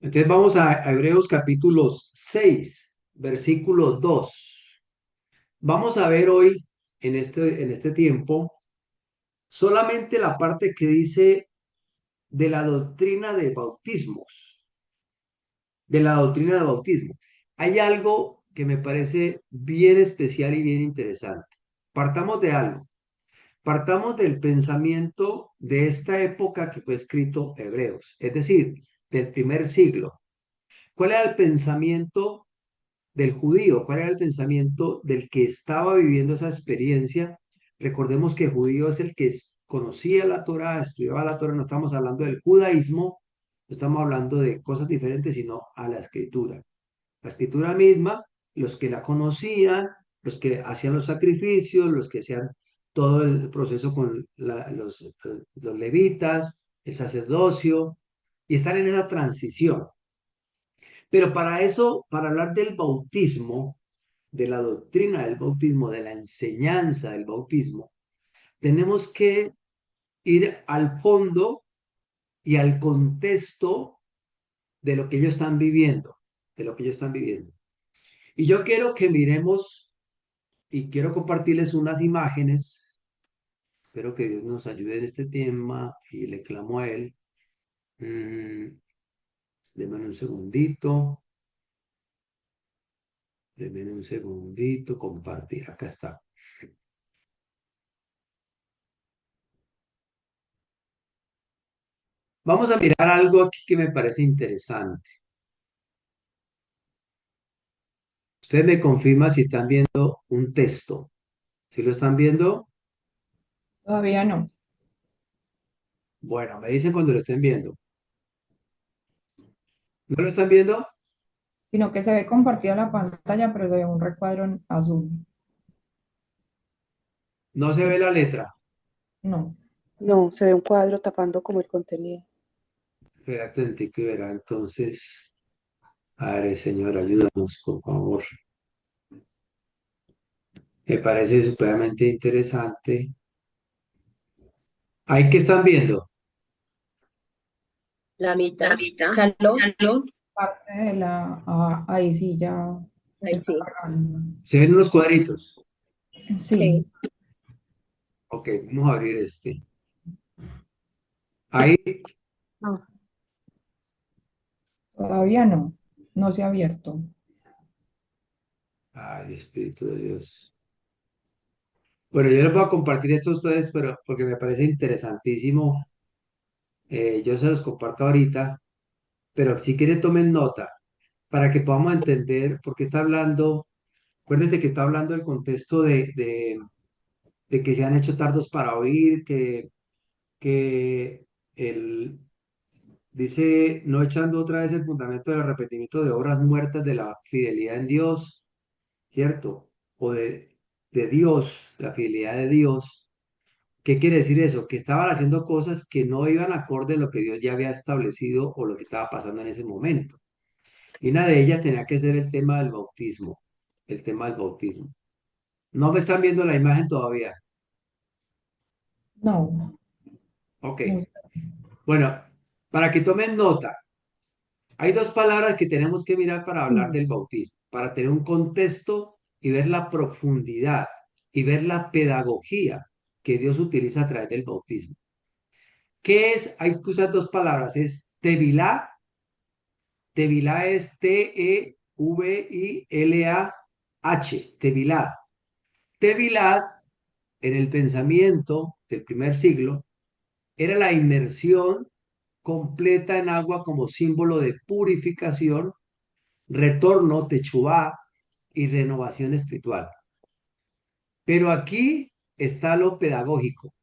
Entonces vamos a Hebreos capítulo 6, versículo 2. Vamos a ver hoy, en este tiempo, solamente la parte que dice de la doctrina de bautismos, de la doctrina del bautismo. Hay algo que me parece bien especial y bien interesante. Partamos de algo. Partamos del pensamiento de esta época que fue escrito Hebreos, es decir, del primer siglo. ¿Cuál era el pensamiento del judío? ¿Cuál era el pensamiento del que estaba viviendo esa experiencia? Recordemos que el judío es el que conocía la Torá, estudiaba la Torá, no estamos hablando del judaísmo, no estamos hablando de cosas diferentes, sino a la escritura. La escritura misma, los que la conocían, los que hacían los sacrificios, los que hacían todo el proceso con los levitas, el sacerdocio, y están en esa transición. Pero para eso, para hablar del bautismo, de la doctrina del bautismo, de la enseñanza del bautismo, tenemos que ir al fondo y al contexto de lo que ellos están viviendo, de lo que ellos están viviendo. Y yo quiero que miremos y quiero compartirles unas imágenes. Espero que Dios nos ayude en este tema y le clamo a Él. Mm, Denme un segundito, denme un segundito, compartir, acá está. Vamos a mirar algo aquí que me parece interesante. Ustedes me confirman si están viendo un texto. ¿Si lo están viendo? Todavía no, Bueno, me dicen cuando lo estén viendo. ¿No lo están viendo? sino que se ve compartida la pantalla, pero se ve un recuadro en azul. No se ve Sí, la letra. no, No, se ve un cuadro tapando como el contenido. Espérate un tico y verá entonces. Padre, Señor, ayúdanos, por favor. Me parece supremamente interesante. ¿Ahí qué están viendo? La La mitad. mitad, Salón. salón, parte de la, ahí sí ya Ahí está sí. cargando. Se ven unos cuadritos. Sí, Sí. Ok, vamos a abrir este. Ahí, No, todavía no, no se ha abierto. ay, Espíritu de Dios. Bueno, yo les voy a compartir esto a ustedes, pero porque me parece interesantísimo. Yo se los comparto ahorita, pero si quieren tomen nota para que podamos entender por qué está hablando. Acuérdense que está hablando del contexto de que se han hecho tardos para oír, que el, dice, no echando otra vez el fundamento del arrepentimiento de obras muertas de la fidelidad en Dios, ¿cierto? O de Dios, la fidelidad de Dios. ¿Qué quiere decir eso? Que estaban haciendo cosas que no iban acorde a lo que Dios ya había establecido o lo que estaba pasando en ese momento. Y una de ellas tenía que ser el tema del bautismo, el tema del bautismo. No me están viendo la imagen todavía. No, Ok. no sé. Bueno, para que tomen nota, hay dos palabras que tenemos que mirar para hablar Sí. del bautismo, para tener un contexto y ver la profundidad y ver la pedagogía que Dios utiliza a través del bautismo. ¿Qué es? Hay que usar dos palabras, es tevilá. Tevilá es Tevilah, tevilá. Tevilá, en el pensamiento del primer siglo, era la inmersión completa en agua como símbolo de purificación, retorno, techubá y renovación espiritual. Pero aquí está lo pedagógico.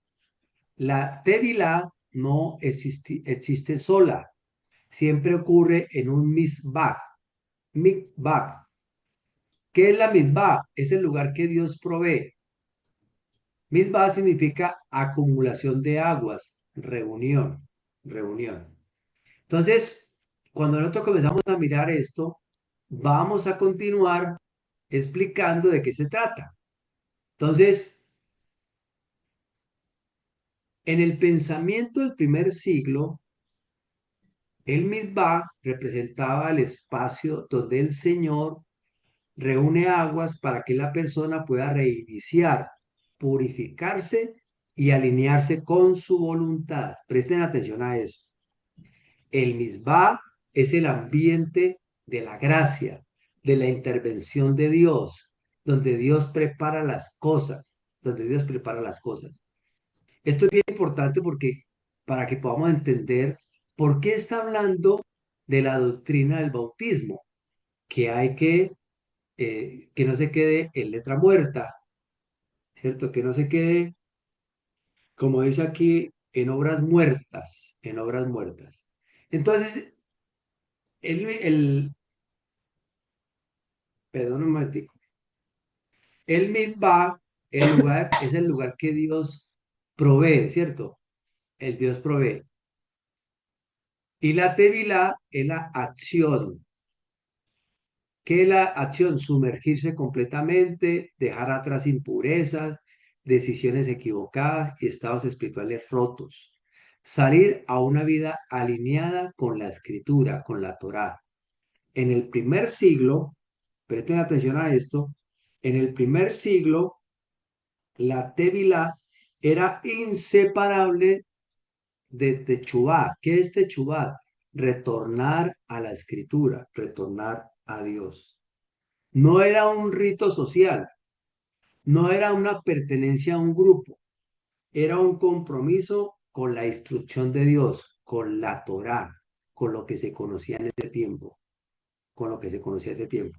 La tevilá no existe sola, siempre ocurre en un misbah. Mikvah. ¿Qué es la misbah? Es el lugar que Dios provee. Misbah significa acumulación de aguas, reunión, reunión. Entonces, cuando nosotros comenzamos a mirar esto, vamos a continuar explicando de qué se trata. Entonces, en el pensamiento del primer siglo, El Mizbah representaba el espacio donde el Señor reúne aguas para que la persona pueda reiniciar, purificarse y alinearse con su voluntad. Presten atención a eso. El Mizbah es el ambiente de la gracia, de la intervención de Dios, donde Dios prepara las cosas, donde Dios prepara las cosas. Esto es bien importante porque para que podamos entender por qué está hablando de la doctrina del bautismo, que hay que no se quede en letra muerta, ¿cierto? Que no se quede, como dice aquí, en obras muertas, en obras muertas. Entonces, perdón un momentico, el Mizbah, es el lugar que Dios provee, ¿cierto? El Dios provee. Y la Tevilá es la acción. ¿Qué es la acción? Sumergirse completamente, dejar atrás impurezas, decisiones equivocadas y estados espirituales rotos. Salir a una vida alineada con la escritura, con la Torá. En el primer siglo, presten atención a esto, en el primer siglo, la Tevilá era inseparable de Techubá. ¿Qué es Techubá? Retornar a la escritura, retornar a Dios. No era un rito social, no era una pertenencia a un grupo, era un compromiso con la instrucción de Dios, con la Torá, con lo que se conocía en ese tiempo, con lo que se conocía ese tiempo.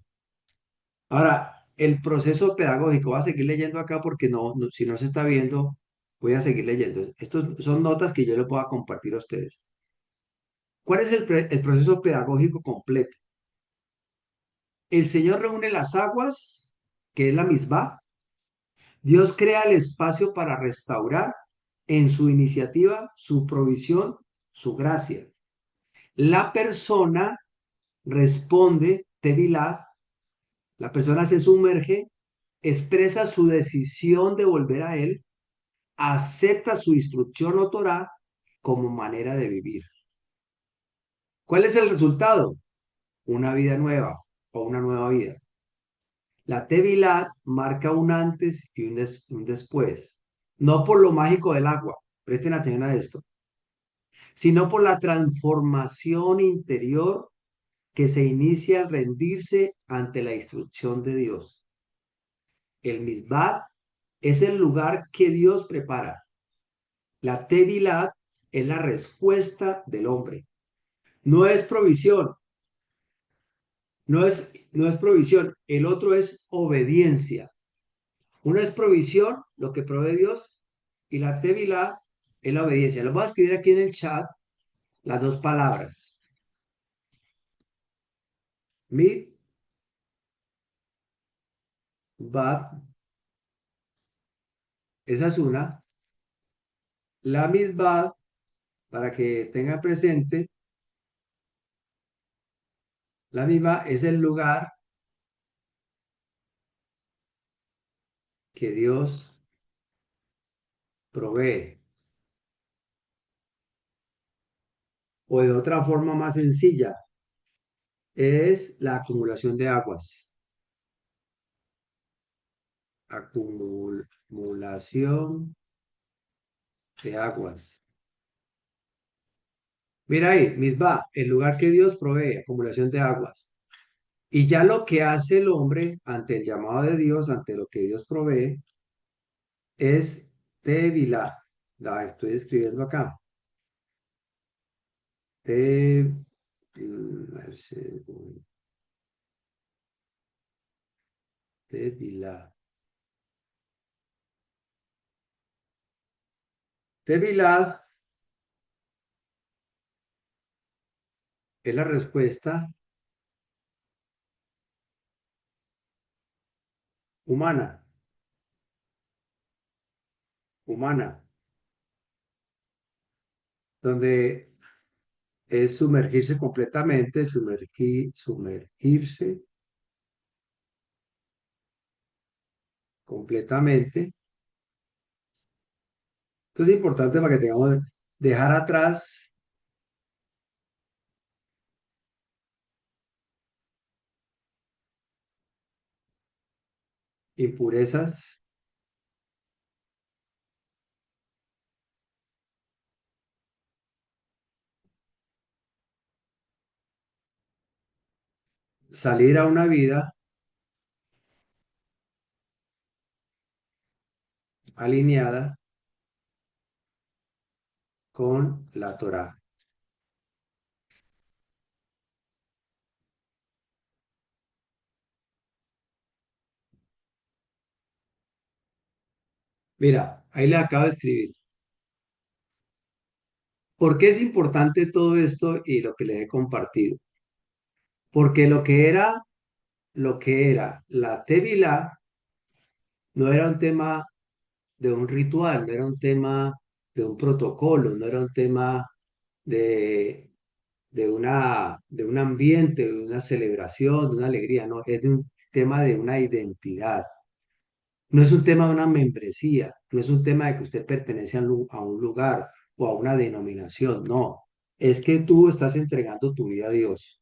Ahora, el proceso pedagógico, voy a seguir leyendo acá porque si no se está viendo, voy a seguir leyendo. Estos son notas que yo les voy a compartir a ustedes. ¿Cuál es el proceso pedagógico completo? El Señor reúne las aguas, que es la misma. Dios crea el espacio para restaurar en su iniciativa, su provisión, su gracia. La persona responde, Tevilá, la persona se sumerge, expresa su decisión de volver a Él, acepta su instrucción o Torah como manera de vivir. ¿Cuál es el resultado? Una vida nueva o una nueva vida. La Tevilá marca un antes y un después, no por lo mágico del agua, presten atención a esto, sino por la transformación interior que se inicia al rendirse ante la instrucción de Dios. El Misbah es el lugar que Dios prepara. La Tevilá es la respuesta del hombre. No es provisión, no es provisión, el otro es obediencia. Una es provisión, lo que provee Dios, y la Tevilá es la obediencia. Lo voy a escribir aquí en el chat, las dos palabras. Mit, bad, esa es una. La misbah, para que tenga presente, la misma es el lugar que Dios provee. O de otra forma más sencilla, es la acumulación de aguas. Acumulación de aguas. Mira ahí, misbah, el lugar que Dios provee, acumulación de aguas. Y ya lo que hace el hombre ante el llamado de Dios, ante lo que Dios provee, es Tevilá. La estoy escribiendo acá. Te, Tevilá. Tevilá es la respuesta humana, humana, donde es sumergirse completamente, sumergirse completamente. Esto es importante para que tengamos, dejar atrás impurezas, salir a una vida alineada con la Torá. Mira, ahí le acabo de escribir. ¿Por qué es importante todo esto y lo que les he compartido? Porque lo que era la Tevilá no era un tema de un ritual, no era un tema de un protocolo, no era un tema de, de un ambiente, de una celebración, de una alegría, no, es de un tema de una identidad. No es un tema de una membresía, no es un tema de que usted pertenece a un lugar o a una denominación, no. Es que tú estás entregando tu vida a Dios.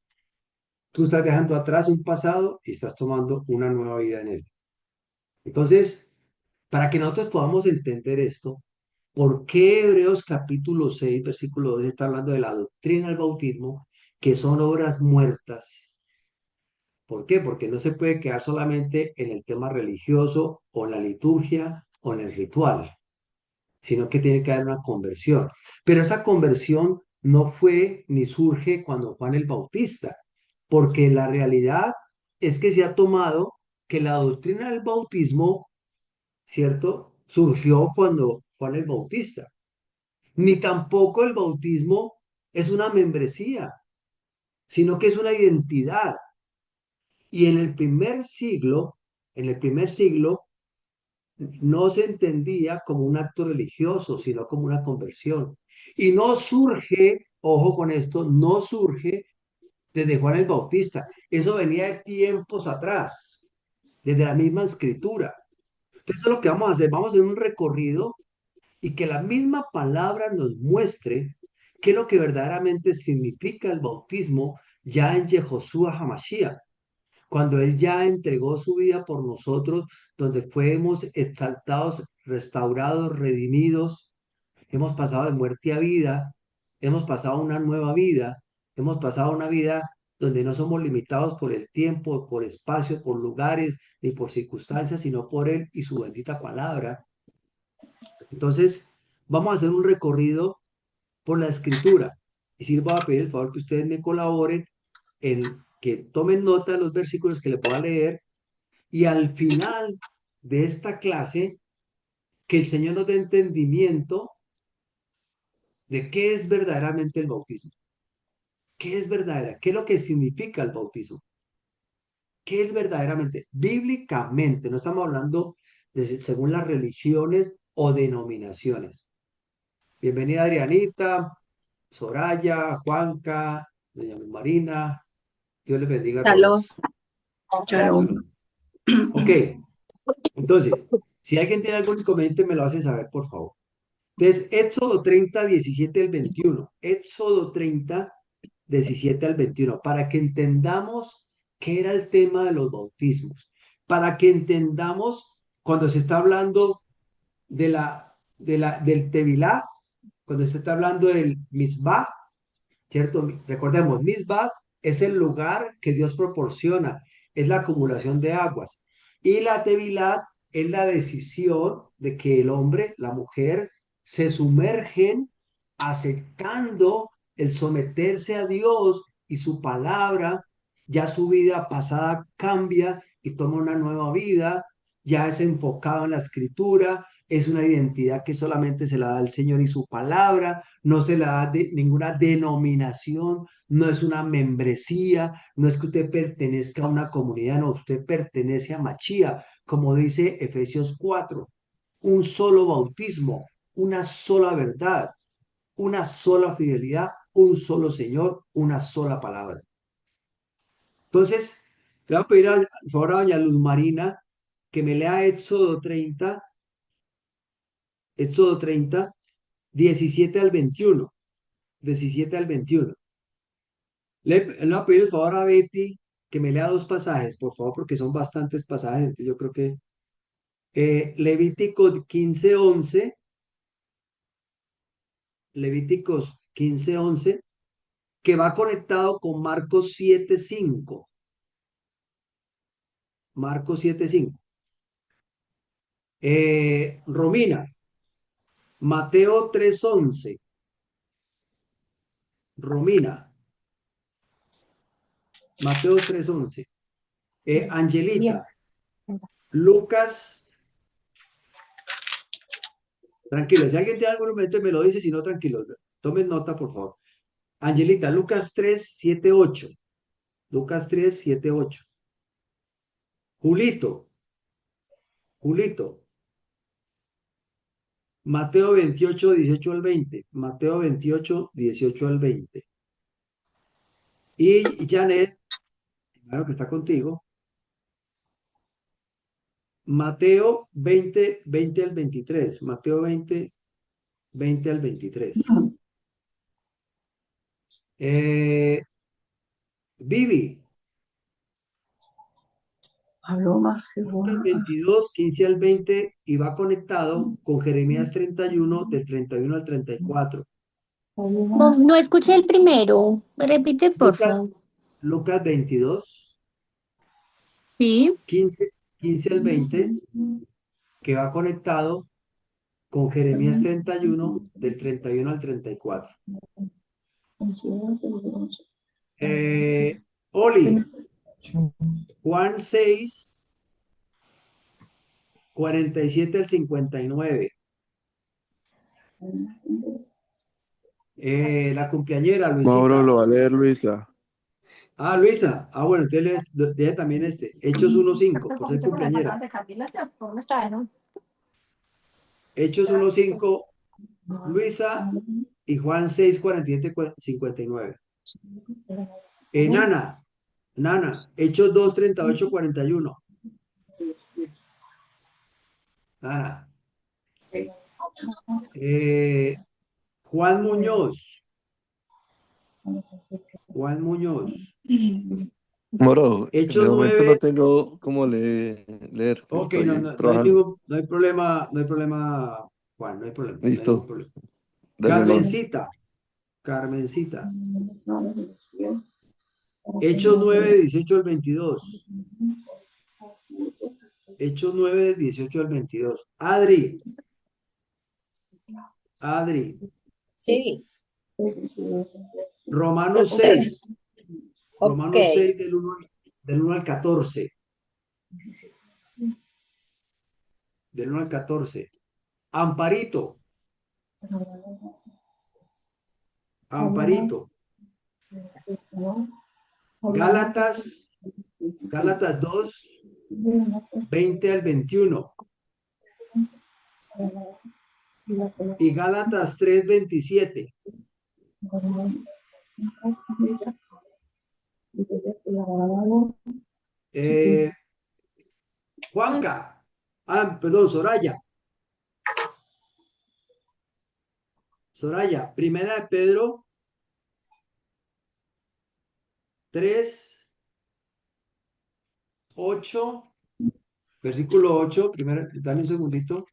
Tú estás dejando atrás un pasado y estás tomando una nueva vida en él. Entonces, para que nosotros podamos entender esto, ¿por qué Hebreos capítulo 6 versículo 2 está hablando de la doctrina del bautismo, que son obras muertas? ¿Por qué? Porque no se puede quedar solamente en el tema religioso o en la liturgia o en el ritual, sino que tiene que haber una conversión. Pero esa conversión no fue ni surge cuando Juan el Bautista, porque la realidad es que se ha tomado que la doctrina del bautismo, ¿cierto? Surgió cuando Juan el Bautista. Ni tampoco el bautismo es una membresía, sino que es una identidad. Y en el primer siglo, no se entendía como un acto religioso, sino como una conversión. Y no surge, ojo con esto, no surge desde Juan el Bautista. Eso venía de tiempos atrás, desde la misma escritura. Entonces, eso es lo que vamos a hacer. Vamos a hacer un recorrido y que la misma palabra nos muestre qué es lo que verdaderamente significa el bautismo ya en Yehoshua HaMashiach, cuando Él ya entregó su vida por nosotros, donde fuimos exaltados, restaurados, redimidos, hemos pasado de muerte a vida, hemos pasado a una nueva vida, hemos pasado a una vida donde no somos limitados por el tiempo, por espacio, por lugares, ni por circunstancias, sino por Él y su bendita palabra. Entonces, vamos a hacer un recorrido por la escritura. Y sí les voy a pedir el favor que ustedes me colaboren en que tomen nota de los versículos que le pueda leer y al final de esta clase, que el Señor nos dé entendimiento de qué es verdaderamente el bautismo. ¿Qué es verdadera? ¿Qué es lo que significa el bautismo? ¿Qué es verdaderamente? Bíblicamente, no estamos hablando según las religiones o denominaciones. Bienvenida Adrianita, Soraya, Juanca, doña Marina. Dios les bendiga a Salón, todos. salón. Ok, entonces, si alguien tiene algún inconveniente, me lo hace saber, por favor. Entonces, Éxodo 30, 17 al 21. Éxodo 30, 17 al 21. Para que entendamos qué era el tema de los bautismos. Para que entendamos cuando se está hablando del Tevilá, cuando se está hablando del Misbah, ¿cierto? Recordemos, Misbah es el lugar que Dios proporciona, es la acumulación de aguas. Y la Tevilat es la decisión de que el hombre, la mujer, se sumergen aceptando el someterse a Dios y su palabra, ya su vida pasada cambia y toma una nueva vida, ya es enfocado en la escritura, es una identidad que solamente se la da el Señor y su palabra, no se la da de ninguna denominación, no es una membresía, no es que usted pertenezca a una comunidad, no, usted pertenece a Machía, como dice Efesios 4, un solo bautismo, una sola verdad, una sola fidelidad, un solo Señor, una sola palabra. Entonces, le voy a pedir por favor a doña Luz Marina que me lea Éxodo 30, 17 al 21. 17 al 21. Le voy a pedir el favor a Betty que me lea dos pasajes, por favor, porque son bastantes pasajes. Entonces yo creo que Levíticos 15:11, Levíticos 15:11, que va conectado con Marcos 7:5. Marcos 7:5. Romina, Mateo 3:11. Romina, Mateo 3:11. Angelita, Lucas, tranquilo, si alguien tiene algún momento me lo dice, si no, tranquilo, tomen nota, por favor. Angelita, Lucas 3:7-8. Lucas 3:7-8. Julito, Julito, Mateo 28:18-20. Mateo 28:18-20. Y Janet, claro que está contigo. Mateo 20:20-23. Mateo 20:20-23. Vivi, Lucas 22:15-20 y va conectado con Jeremías 31, del 31 al 34. No, no escuché el primero. Repite, por Lucas, favor. Lucas 22, Sí. 15 al 20, que va conectado con Jeremías 31, del 31 al 34. Oli, Juan 6, 47-59. La cumpleañera, Mauro Luisita. lo va a leer, Luisa. Luisa. Bueno, entonces lee también este. Hechos 1:5, por ser cumpleañera. Hechos 1:5, Luisa, y Juan 6, 47-59. Nana, Hechos 2, 38-41. Nana. Juan Muñoz. Juan Muñoz. Moro, en Hechos el momento no 9. tengo cómo leer, Ok, no, estoy no hay trabajando. no hay problema, no hay problema, Juan, no hay problema, no hay ningún Listo, problema. gracias, Mauro. Carmencita. Hechos 9, 18-22. Hechos 9, 18-22. Adri, Sí, Romanos 6. ok. Romanos 6 del 1 al 14. Del 1 al 14. Amparito. Amparito. Gálatas 2, 20-21. Y Gálatas 3, 27. Juanca. Perdón, Soraya. Primera de Pedro 3, 8, versículo 8. Primero, dame un segundito.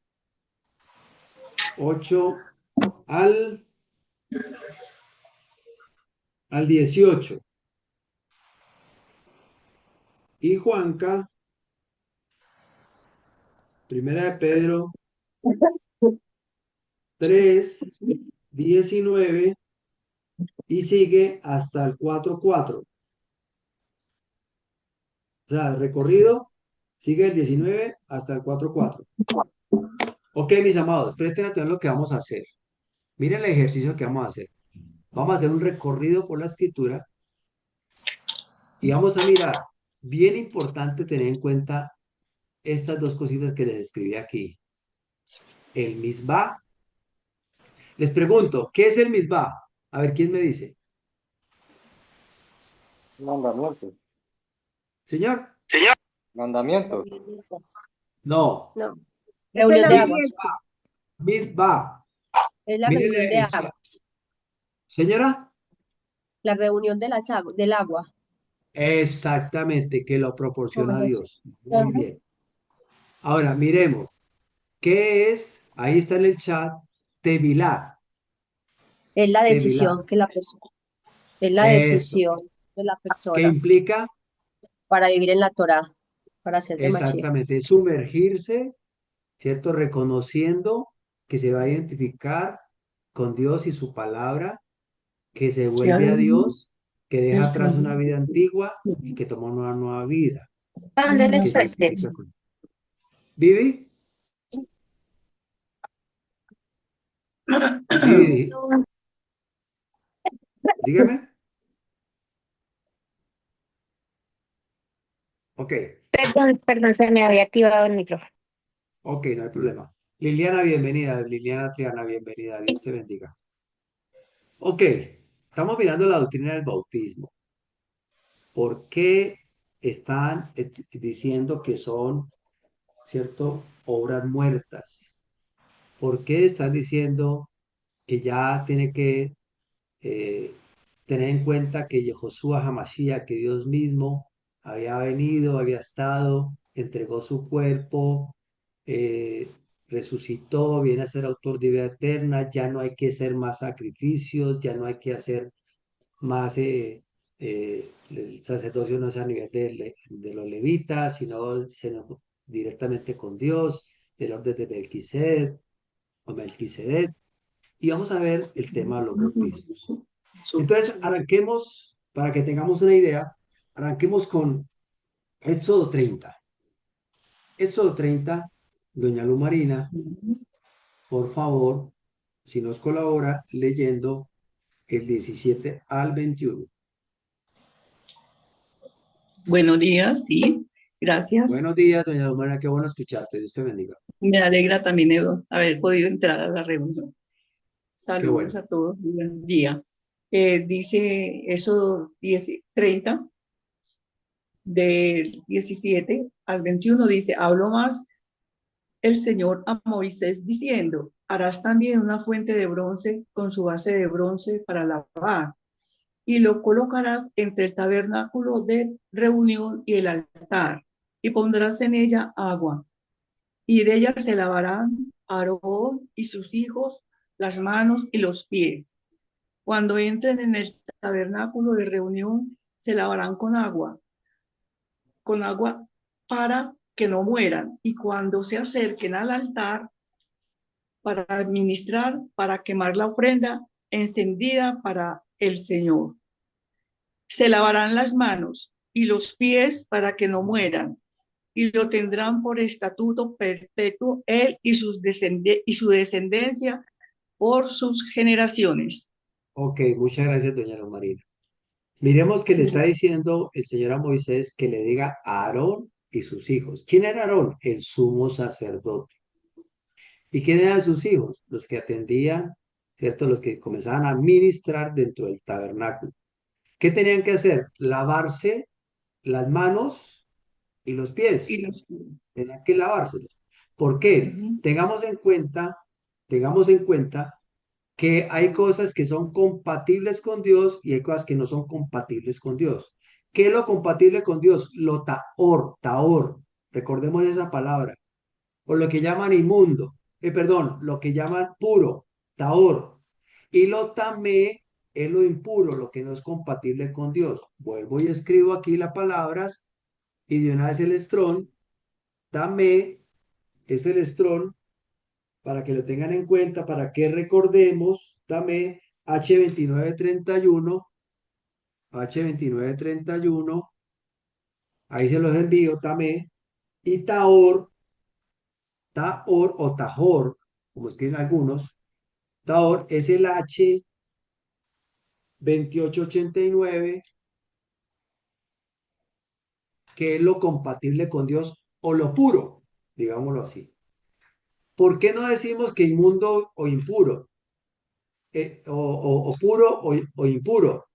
8 al 18. Y Juanca, primera de Pedro 3, 19 y sigue hasta el 4:4. O sea, el recorrido sigue el 19 hasta el 4:4. Ok, mis amados, presten atención a lo que vamos a hacer. Miren el ejercicio que vamos a hacer. Vamos a hacer un recorrido por la escritura y vamos a mirar. Bien importante tener en cuenta estas dos cositas que les escribí aquí. El misbah. Les pregunto, ¿qué es el misbah? A ver, ¿quién me dice? Mandamientos. Señor. Mandamientos. No. No, Esa es reunión la de Misbah. aguas. Misbah. Es la Miren reunión de el chat. aguas. Señora. La reunión de del agua. Exactamente, que lo proporciona Dios. Muy bien. Ahora, miremos, ¿qué es? Ahí está en el chat, Tevilá. Es la Tevilá. decisión que la persona, es la Eso. decisión de la ¿Qué persona implica? para vivir en la Torá, para ser de Mashiach. Exactamente, es sumergirse, ¿cierto? Reconociendo que se va a identificar con Dios y su palabra, que se vuelve a Dios, que deja atrás una vida antigua y que toma una nueva vida, ¿A dónde que les se fuiste? identifica con. ¿Vivi? Vivi, dígame. Ok, Perdón, perdón, se me había activado el micrófono. ok, no hay problema. Liliana, bienvenida. Liliana Triana, bienvenida. Dios te bendiga. Ok, estamos mirando la doctrina del bautismo. ¿Por qué están diciendo que son, cierto, obras muertas? ¿Por qué están diciendo que ya tiene que eh, tener en cuenta que Yehoshua Hamashiach, que Dios mismo había venido, había estado, entregó su cuerpo, eh, resucitó, viene a ser autor de vida eterna, ya no hay que hacer más sacrificios, ya no hay que hacer más, el sacerdocio no es a nivel de los levitas, sino directamente con Dios, del orden de Melquisedec o Melquisedec. Y vamos a ver el tema de los bautismos. Entonces, arranquemos, para que tengamos una idea, arranquemos con Éxodo 30. Éxodo 30, doña Lu Marina, por favor, si nos colabora, leyendo el 17 al 21. Buenos días, sí, gracias. Buenos días, doña Lu Marina, qué bueno escucharte, Dios te bendiga. Me alegra también haber podido entrar a la reunión. Qué Saludos bueno. a todos, buen día. Dice eso 30, del 17 al 21, dice, habló más el Señor a Moisés diciendo, harás también una fuente de bronce con su base de bronce para lavar, y lo colocarás entre el tabernáculo de reunión y el altar, y pondrás en ella agua, y de ella se lavarán Aarón y sus hijos las manos y los pies. Cuando entren en el tabernáculo de reunión, se lavarán con agua para que no mueran. Y cuando se acerquen al altar para administrar, para quemar la ofrenda encendida para el Señor, se lavarán las manos y los pies para que no mueran, y lo tendrán por estatuto perpetuo él y su descendencia por sus generaciones. Ok, muchas gracias, doña Lu Marina. Miremos que le está diciendo el Señor a Moisés que le diga a Aarón y sus hijos. ¿Quién era Aarón? El sumo sacerdote. ¿Y quién eran sus hijos? Los que atendían, ¿cierto? Los que comenzaban a ministrar dentro del tabernáculo. ¿Qué tenían que hacer? Lavarse las manos y los Y pies. los, Tenían que lavárselos. ¿Por qué? Tengamos en cuenta que hay cosas que son compatibles con Dios y hay cosas que no son compatibles con Dios. ¿Qué es lo compatible con Dios? Lo taor. Recordemos esa palabra. O lo que llaman inmundo, perdón, lo que llaman puro, taor. Y lo tamé es lo impuro, lo que no es compatible con Dios. Vuelvo y escribo aquí las palabras y de una vez el estrón, tamé es el estrón, para que lo tengan en cuenta, para que recordemos, tamé H2931, H2931, ahí se los envío, tamé, y taor o tajor, como escriben algunos, taor es el H2889, que es lo compatible con Dios o lo puro, digámoslo así. ¿Por qué no decimos que inmundo o impuro? O puro o impuro?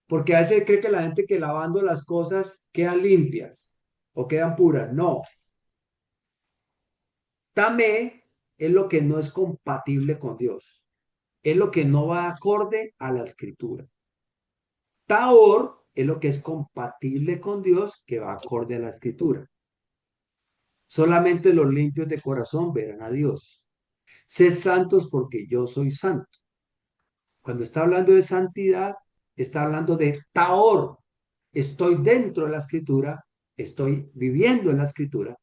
Porque a veces cree que la gente que lavando las cosas quedan limpias o quedan puras. No. Tamé es lo que no es compatible con Dios. Es lo que no va acorde a la escritura. Taor es lo que es compatible con Dios, que va acorde a la escritura. Solamente los limpios de corazón verán a Dios. Sed santos porque yo soy santo. Cuando está hablando de santidad, está hablando de taor. Estoy dentro de la escritura, estoy viviendo en la escritura.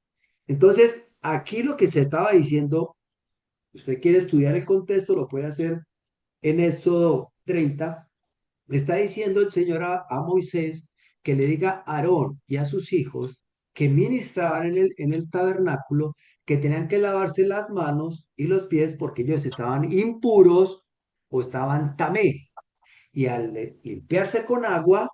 Entonces, aquí lo que se estaba diciendo, usted quiere estudiar el contexto, lo puede hacer en Éxodo 30. Está diciendo el Señor a Moisés que le diga a Aarón y a sus hijos que ministraban en el tabernáculo, que tenían que lavarse las manos y los pies porque ellos estaban impuros o estaban tamé. Y al limpiarse con agua,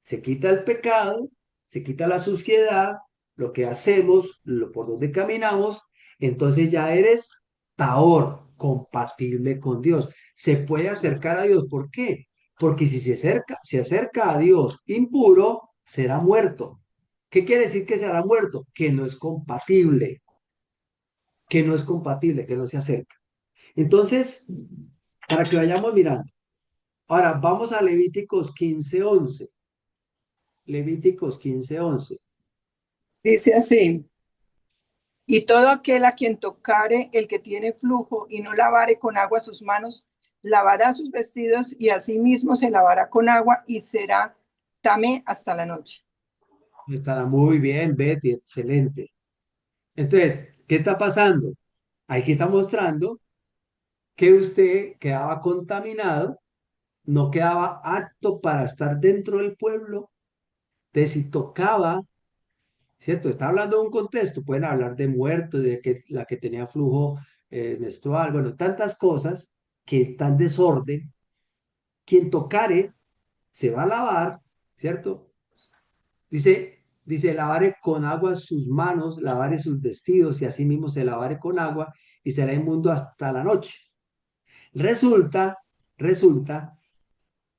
se quita el pecado, se quita la suciedad, lo que hacemos, por donde caminamos, entonces ya eres taor, compatible con Dios. Se puede acercar a Dios. ¿Por qué? Porque si se acerca a Dios impuro, será muerto. ¿Qué quiere decir que será muerto? Que no es compatible, que no es compatible, que no se acerca. Entonces, para que vayamos mirando. Ahora, vamos a Levíticos 15:11. Levíticos 15:11. Dice así, y todo aquel a quien tocare el que tiene flujo y no lavare con agua sus manos, lavará sus vestidos y asimismo se lavará con agua y será tamé hasta la noche. Estará muy bien, Betty, excelente. Entonces, ¿qué está pasando? Aquí está mostrando que usted quedaba contaminado, no quedaba apto para estar dentro del pueblo. Entonces, si tocaba, ¿cierto? Está hablando de un contexto, pueden hablar de muertos, de que la que tenía flujo menstrual, bueno, tantas cosas que están desorden. Quien tocare se va a lavar, ¿cierto? Dice, lavare con agua sus manos, lavare sus vestidos y asimismo se lavare con agua y será inmundo hasta la noche. Resulta, resulta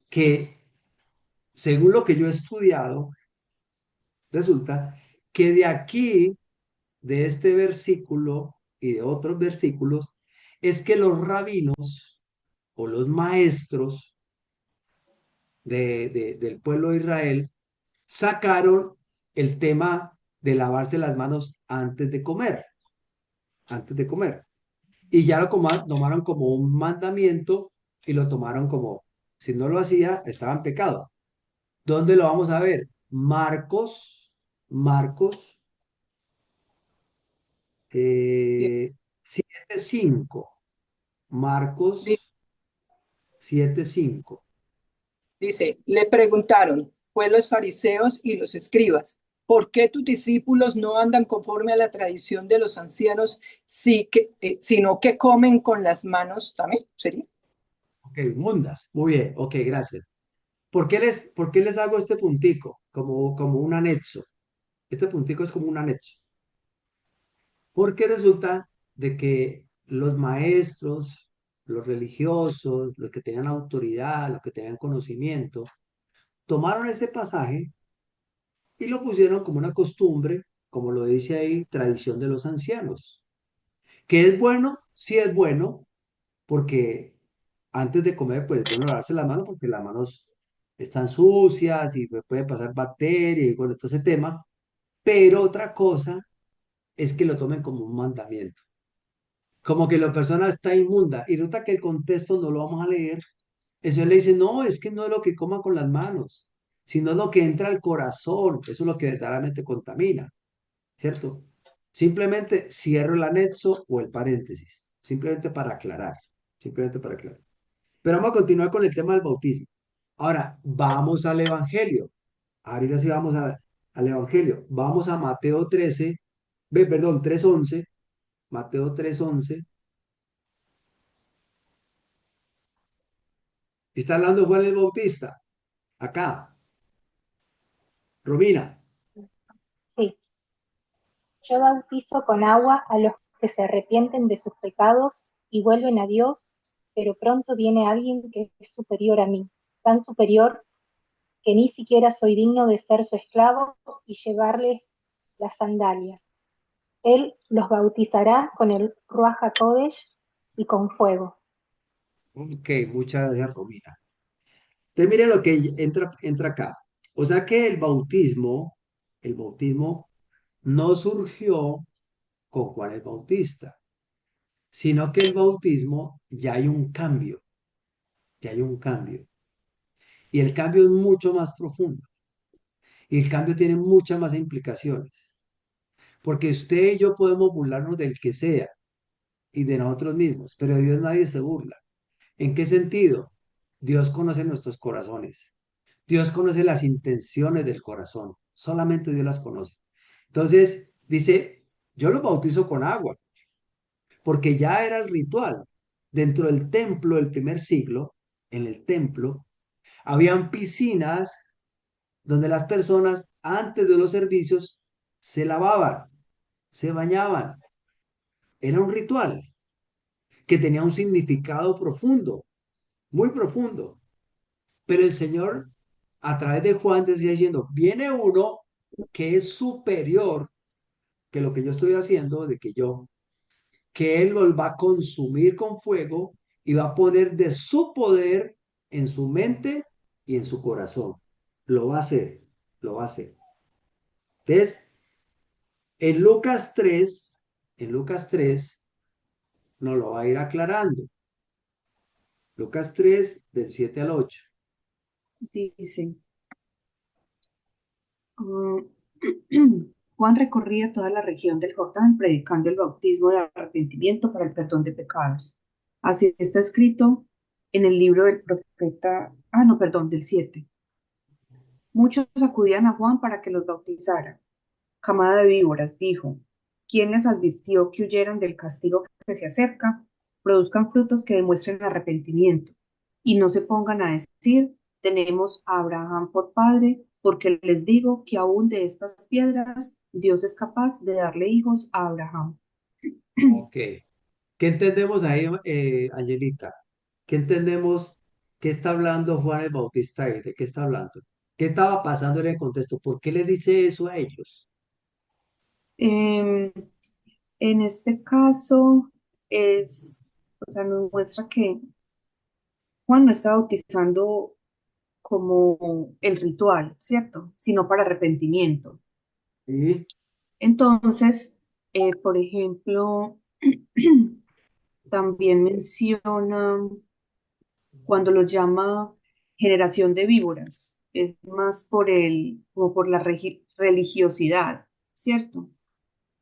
que, según lo que yo he estudiado, resulta que de aquí, de este versículo y de otros versículos, es que los rabinos o los maestros del pueblo de Israel sacaron el tema de lavarse las manos antes de comer. Y ya lo tomaron como un mandamiento y lo tomaron como, si no lo hacía, estaba en pecado. ¿Dónde lo vamos a ver? Marcos 7:5. Di- Marcos 7:5. Dice, le preguntaron, pues los fariseos y los escribas, ¿por qué tus discípulos no andan conforme a la tradición de los ancianos, sino que comen con las manos también? ¿Sería? Ok, mundas. Muy bien, ok, gracias. Por qué les hago este puntico? Como un anexo. Este puntico es como un anexo. Porque resulta de que los maestros, los religiosos, los que tenían autoridad, los que tenían conocimiento, tomaron ese pasaje y lo pusieron como una costumbre, como lo dice ahí, tradición de los ancianos. ¿Que es bueno? Sí es bueno, porque antes de comer, pues bueno, lavarse las manos porque las manos están sucias y pueden pasar bacterias y bueno, todo ese tema. Pero otra cosa es que lo tomen como un mandamiento. Como que la persona está inmunda y nota que el contexto no lo vamos a leer. Eso le dice, no, es que no es lo que coma con las manos, sino es lo que entra al corazón, eso es lo que verdaderamente contamina, ¿cierto? Simplemente cierro el anexo o el paréntesis, simplemente para aclarar, simplemente para aclarar. Pero vamos a continuar con el tema del bautismo. Ahora, vamos al Evangelio. Ahorita sí vamos al Evangelio. Vamos a Mateo 13, perdón, 3:11. Mateo 3:11. Está hablando Juan el Bautista. Acá, Romina. Sí, yo bautizo con agua a los que se arrepienten de sus pecados y vuelven a Dios, pero pronto viene alguien que es superior a mí, tan superior que ni siquiera soy digno de ser su esclavo y llevarles las sandalias. Él los bautizará con el Ruach HaKodesh y con fuego. Ok, muchas gracias, Romina. Entonces, mire lo que entra acá. O sea que el bautismo no surgió con Juan el Bautista, sino que el bautismo ya hay un cambio, ya hay un cambio. Y el cambio es mucho más profundo. Y el cambio tiene muchas más implicaciones. Porque usted y yo podemos burlarnos del que sea y de nosotros mismos, pero de Dios nadie se burla. ¿En qué sentido? Dios conoce nuestros corazones. Dios conoce las intenciones del corazón. Solamente Dios las conoce. Entonces, dice, yo los bautizo con agua, porque ya era el ritual. Dentro del templo del primer siglo, en el templo, habían piscinas donde las personas antes de los servicios se lavaban, se bañaban. Era un ritual que tenía un significado profundo, muy profundo. Pero el Señor, a través de Juan, decía diciendo, viene uno que es superior que lo que yo estoy haciendo, que Él los va a consumir con fuego y va a poner de su poder en su mente y en su corazón. Lo va a hacer, lo va a hacer. Entonces, en Lucas 3 nos lo va a ir aclarando. Lucas 3, del 7 al 8. Dice, ah, Juan recorría toda la región del Jordán predicando el bautismo de arrepentimiento para el perdón de pecados. Así está escrito en el libro del profeta, no, perdón, del 7. Muchos acudían a Juan para que los bautizara. Camada de víboras, dijo, ¿quién les advirtió que huyeran del castigo que se acerca? Produzcan frutos que demuestren arrepentimiento y no se pongan a decir, tenemos a Abraham por padre, porque les digo que aún de estas piedras Dios es capaz de darle hijos a Abraham. Ok. ¿Qué entendemos ahí, Angelita? ¿Qué entendemos? ¿Qué está hablando Juan el Bautista ahí? ¿De qué está hablando? ¿Qué estaba pasando en el contexto? ¿Por qué le dice eso a ellos? Em, en este caso o sea, nos muestra que Juan no está bautizando como el ritual, ¿cierto? Sino para arrepentimiento. ¿Sí? Entonces, por ejemplo, también menciona cuando los llama generación de víboras, es más como por la religiosidad, ¿cierto?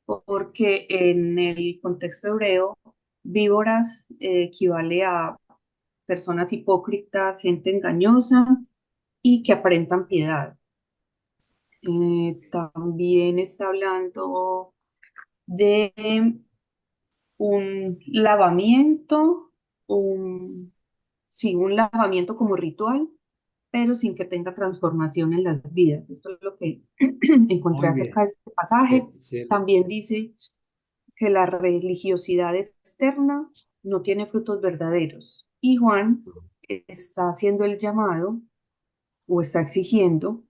Porque en el contexto hebreo, víboras equivale a personas hipócritas, gente engañosa y que aparentan piedad. También está hablando de un lavamiento, sí, un lavamiento como ritual, pero sin que tenga transformación en las vidas. Esto es lo que encontré Muy bien. acerca de este pasaje. Excelente. También dice que la religiosidad externa no tiene frutos verdaderos. Y Juan está haciendo el llamado o está exigiendo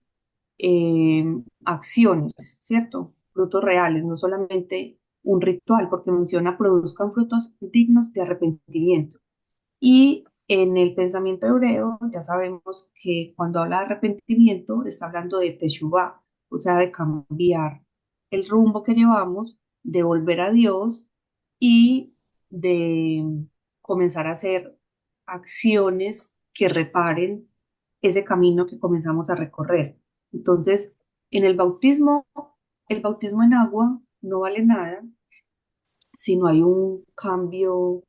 acciones, ¿cierto? Frutos reales, no solamente un ritual, porque menciona produzcan frutos dignos de arrepentimiento. Y en el pensamiento hebreo ya sabemos que cuando habla de arrepentimiento está hablando de teshuvá, o sea, de cambiar el rumbo que llevamos, de volver a Dios y de comenzar a hacer acciones que reparen ese camino que comenzamos a recorrer. Entonces, en el bautismo en agua no vale nada si no hay un cambio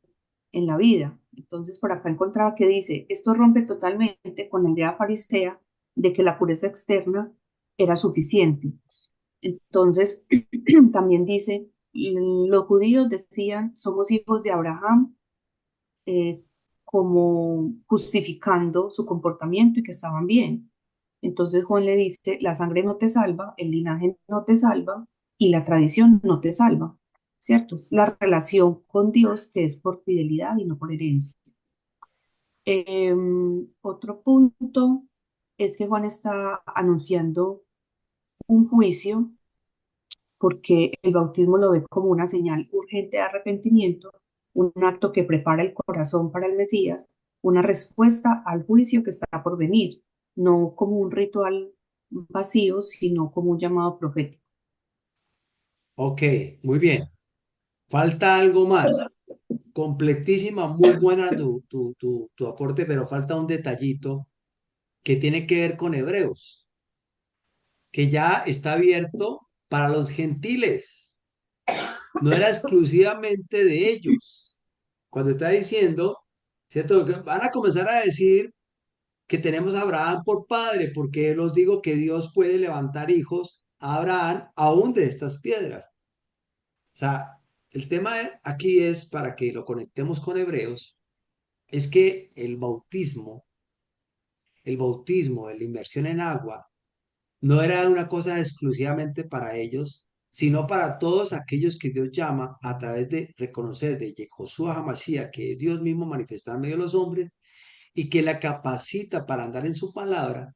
en la vida. Entonces, por acá encontraba que dice, esto rompe totalmente con la idea farisea de que la pureza externa era suficiente. Entonces, también dice, los judíos decían, somos hijos de Abraham, eh, como justificando su comportamiento y que estaban bien. Entonces Juan le dice, la sangre no te salva, el linaje no te salva y la tradición no te salva, ¿cierto? Es la relación con Dios que es por fidelidad y no por herencia. Otro punto es que Juan está anunciando un juicio porque el bautismo lo ve como una señal urgente de arrepentimiento, un acto que prepara el corazón para el Mesías, una respuesta al juicio que está por venir, no como un ritual vacío, sino como un llamado profético. Ok, muy bien. Falta algo más. Completísima, muy buena tu aporte, pero falta un detallito que tiene que ver con Hebreos, que ya está abierto para los gentiles. No era exclusivamente de ellos. Cuando está diciendo, ¿cierto? Que van a comenzar a decir que tenemos a Abraham por padre, porque os digo que Dios puede levantar hijos a Abraham aún de estas piedras. O sea, el tema aquí es, para que lo conectemos con Hebreos, es que el bautismo, la inmersión en agua, no era una cosa exclusivamente para ellos, sino para todos aquellos que Dios llama a través de reconocer de Josué Hamashiach, que Dios mismo manifestado en medio de los hombres y que la capacita para andar en su palabra,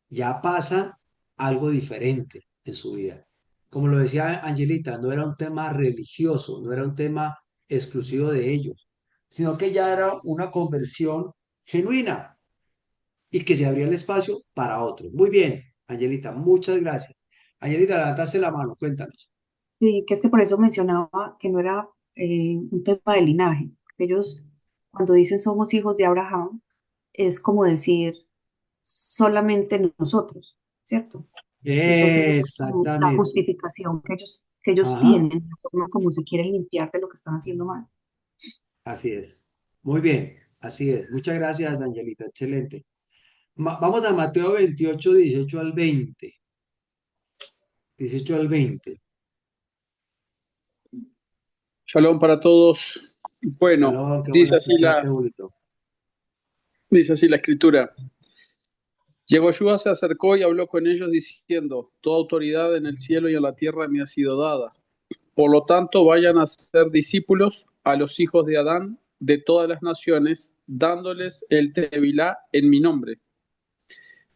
ya pasa algo diferente en su vida. Como lo decía Angelita, no era un tema religioso, no era un tema exclusivo de ellos, sino que ya era una conversión genuina y que se abría el espacio para otros. Muy bien, Angelita, muchas gracias. Angelita, levantaste la mano, cuéntanos. Sí, que es que por eso mencionaba que no era un tema de linaje. Ellos, cuando dicen somos hijos de Abraham, es como decir solamente nosotros, ¿cierto? Entonces, es como la Exactamente. justificación que ellos Ajá, tienen, la forma como se quieren limpiar de lo que están haciendo mal. así es. Muy bien, así es. Muchas gracias, Angelita, excelente. Vamos a Mateo 28, 18 al 20. 18 al 20. Shalom para todos. Bueno, Shalom, qué bueno escucharte, Julito. dice así la escritura. Yehoshua se acercó y habló con ellos diciendo, toda autoridad en el cielo y en la tierra me ha sido dada. Por lo tanto, vayan a ser discípulos a los hijos de Adán de todas las naciones, dándoles el Tevilá en mi nombre.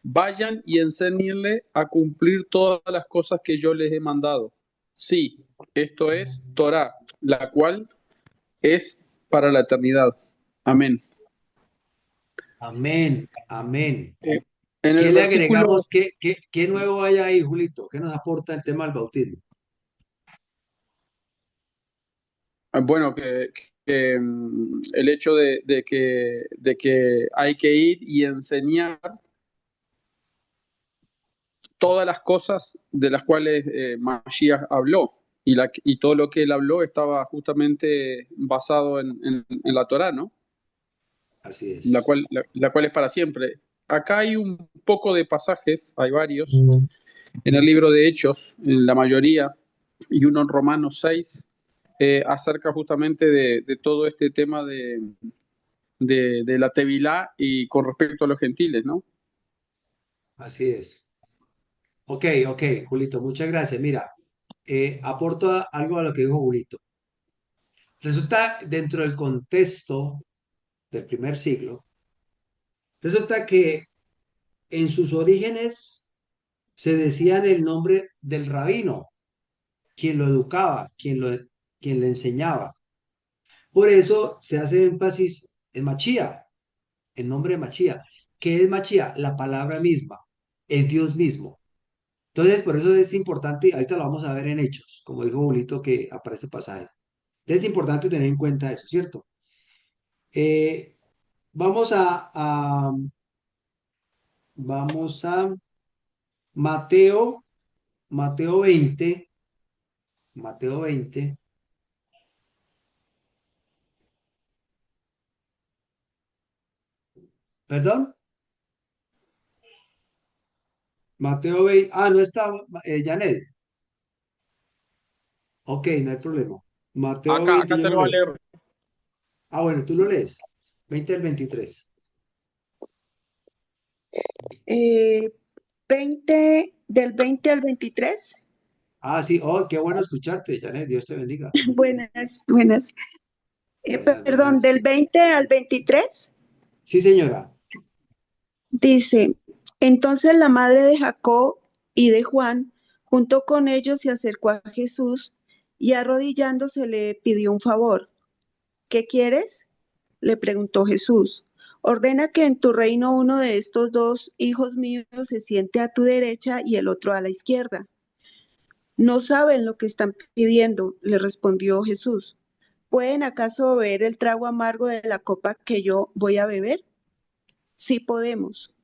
Vayan y enséñenle a cumplir todas las cosas que yo les he mandado. Sí, esto es Torá, la cual es para la eternidad. Amén. Amén, amén. En el ¿Qué le versículo, agregamos? ¿Qué nuevo hay ahí, Julito? ¿Qué nos aporta el tema del bautismo? bueno, que el hecho de que hay que ir y enseñar todas las cosas de las cuales Mashiach habló. Y todo lo que él habló estaba justamente basado en la Torá, ¿no? Así es. La cual es para siempre. Acá hay un poco de pasajes, hay varios, en el libro de Hechos, en la mayoría, y uno en Romanos 6, acerca justamente de todo este tema de la Tevilá y con respecto a los gentiles, ¿no? Así es. Ok, ok, Julito, muchas gracias. Mira, aporto algo a lo que dijo Julito. Resulta, dentro del contexto del primer siglo, resulta que en sus orígenes se decían el nombre del rabino, quien lo educaba, quien le enseñaba. Por eso se hace énfasis en Machía, el nombre de Machía. ¿Qué es Machía? La palabra misma, es Dios mismo. Entonces, por eso es importante, ahorita lo vamos a ver en Hechos, como dijo Julito que aparece pasaje. Es importante tener en cuenta eso, ¿cierto? Eh, vamos a Mateo, Mateo 20, Mateo 20, perdón, Mateo 20, no está Janet. Ok, no hay problema. Mateo Acá, 20, acá yo te lo lo va a leo. leer. Bueno, tú lo lees. 20 al 23. 20, del 20 al 23. Sí, qué bueno escucharte, Janet, Dios te bendiga. Buenas, buenas. Buenas, Perdón, buenas. del 20 al 23. Sí, señora. Dice, entonces la madre de Jacob y de Juan, junto con ellos, se acercó a Jesús y arrodillándose le pidió un favor. ¿Qué quieres? Le preguntó Jesús. Ordena que en tu reino uno de estos dos hijos míos se siente a tu derecha y el otro a la izquierda. No saben lo que están pidiendo, le respondió Jesús. ¿Pueden acaso beber el trago amargo de la copa que yo voy a beber? Sí podemos.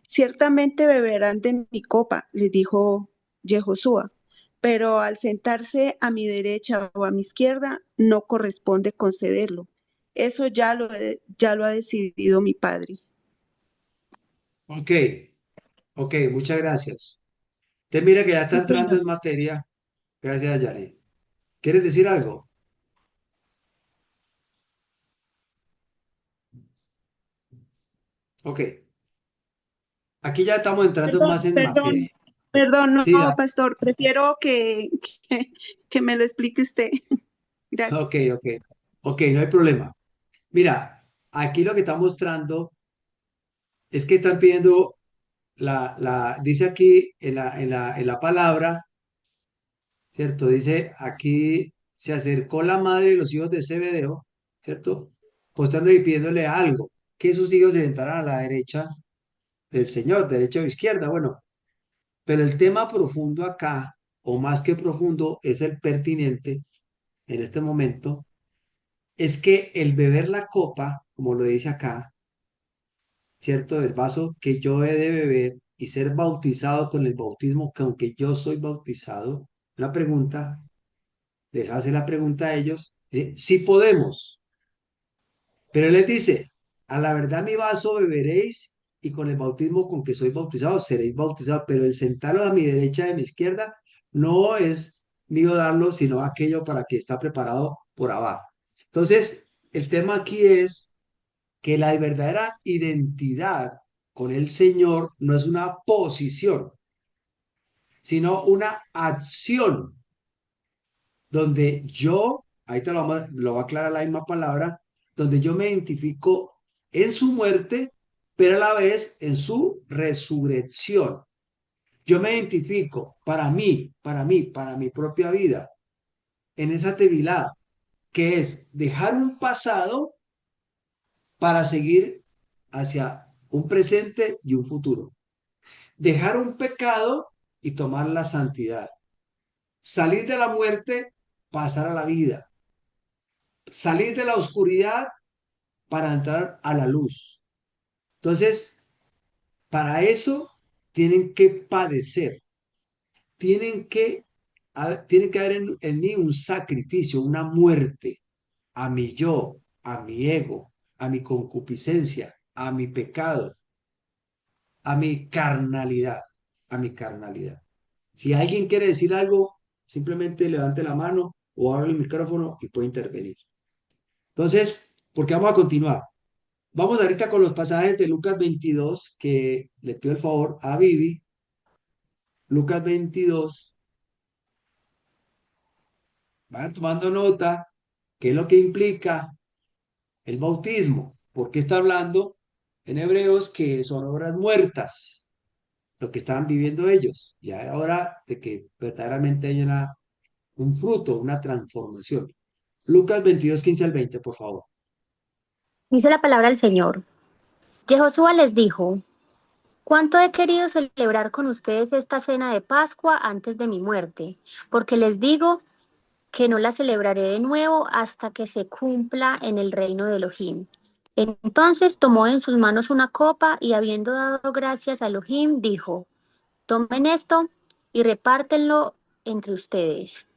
Ciertamente beberán de mi copa, les dijo Yehoshua, pero al sentarse a mi derecha o a mi izquierda no corresponde concederlo. Eso ya lo ha decidido mi Padre. Ok, ok, muchas gracias. Usted mira que ya está Sí, entrando señor. en materia. Gracias, Yari. ¿Quieres decir algo? Ok, aquí ya estamos entrando Perdón, más en perdón, materia. perdón, Sí, no, pastor, prefiero que, que me lo explique usted. ok, Gracias. ok, ok, no hay problema. Mira, aquí lo que está mostrando es que están pidiendo dice aquí en la palabra, ¿cierto? Dice aquí, se acercó la madre de los hijos de Zebedeo, ¿cierto? Postrando y pidiéndole algo, que sus hijos se sentaran a la derecha del Señor, derecha o izquierda, bueno, pero el tema profundo acá, o más que profundo, es el pertinente en este momento, es que el beber la copa, como lo dice acá, ¿cierto? Del vaso que yo he de beber y ser bautizado con el bautismo que aunque yo soy bautizado, una pregunta, les hace la pregunta a ellos, dice, sí podemos, pero él les dice, a la verdad mi vaso beberéis y con el bautismo con que soy bautizado seréis bautizados, pero el sentarlo a mi derecha y a mi izquierda no es mío darlo, sino aquello para que está preparado por abajo. Entonces, el tema aquí es que la verdadera identidad con el Señor no es una posición, sino una acción donde yo, ahí te lo va a aclarar la misma palabra, donde yo me identifico en su muerte, pero a la vez en su resurrección. Yo me identifico para mi propia vida, en esa tevilá, que es dejar un pasado para seguir hacia un presente y un futuro. Dejar un pecado y tomar la santidad. Salir de la muerte, pasar a la vida. Salir de la oscuridad para entrar a la luz. Entonces, para eso tienen que padecer, tienen que haber en mí un sacrificio, una muerte a mi yo, a mi ego, a mi concupiscencia, a mi pecado, a mi carnalidad, a mi carnalidad. Si alguien quiere decir algo, simplemente levante la mano o abra el micrófono y puede intervenir. Entonces, porque vamos a continuar. Vamos ahorita con los pasajes de Lucas 22, que le pido el favor a Vivi. Lucas 22, vayan tomando nota, qué es lo que implica el bautismo. Porque está hablando en Hebreos que son obras muertas, lo que estaban viviendo ellos. Ya es hora de que verdaderamente haya un fruto, una transformación. Lucas 22, 15 al 20, por favor. Dice la palabra del Señor. Jehoshua les dijo, ¿cuánto he querido celebrar con ustedes esta cena de Pascua antes de mi muerte? Porque les digo que no la celebraré de nuevo hasta que se cumpla en el reino de Elohim. Entonces tomó en sus manos una copa y habiendo dado gracias a Elohim, dijo, tomen esto y repártenlo entre ustedes,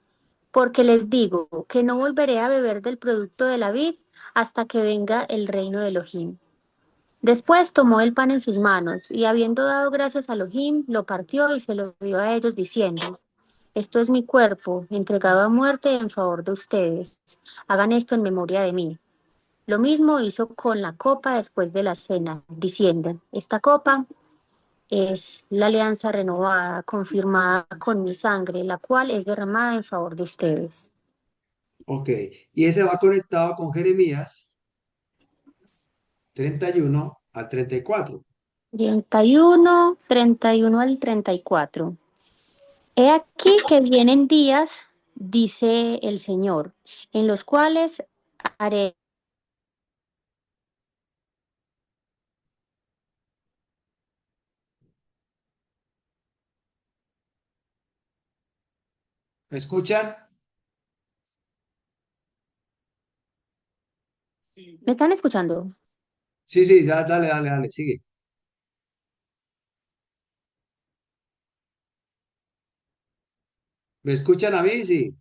porque les digo que no volveré a beber del producto de la vid hasta que venga el reino de Elohim. Después tomó el pan en sus manos y habiendo dado gracias a Elohim, lo partió y se lo dio a ellos diciendo, esto es mi cuerpo, entregado a muerte en favor de ustedes. Hagan esto en memoria de mí. Lo mismo hizo con la copa después de la cena, diciendo, esta copa es la alianza renovada, confirmada con mi sangre, la cual es derramada en favor de ustedes. Ok, y ese va conectado con Jeremías 31 al 34. 31 al 34. He aquí que vienen días, dice el Señor, en los cuales haré ¿Me escuchan? ¿Me están escuchando? Sí, sí, dale, dale, dale, sigue. ¿Me escuchan a mí? Sí,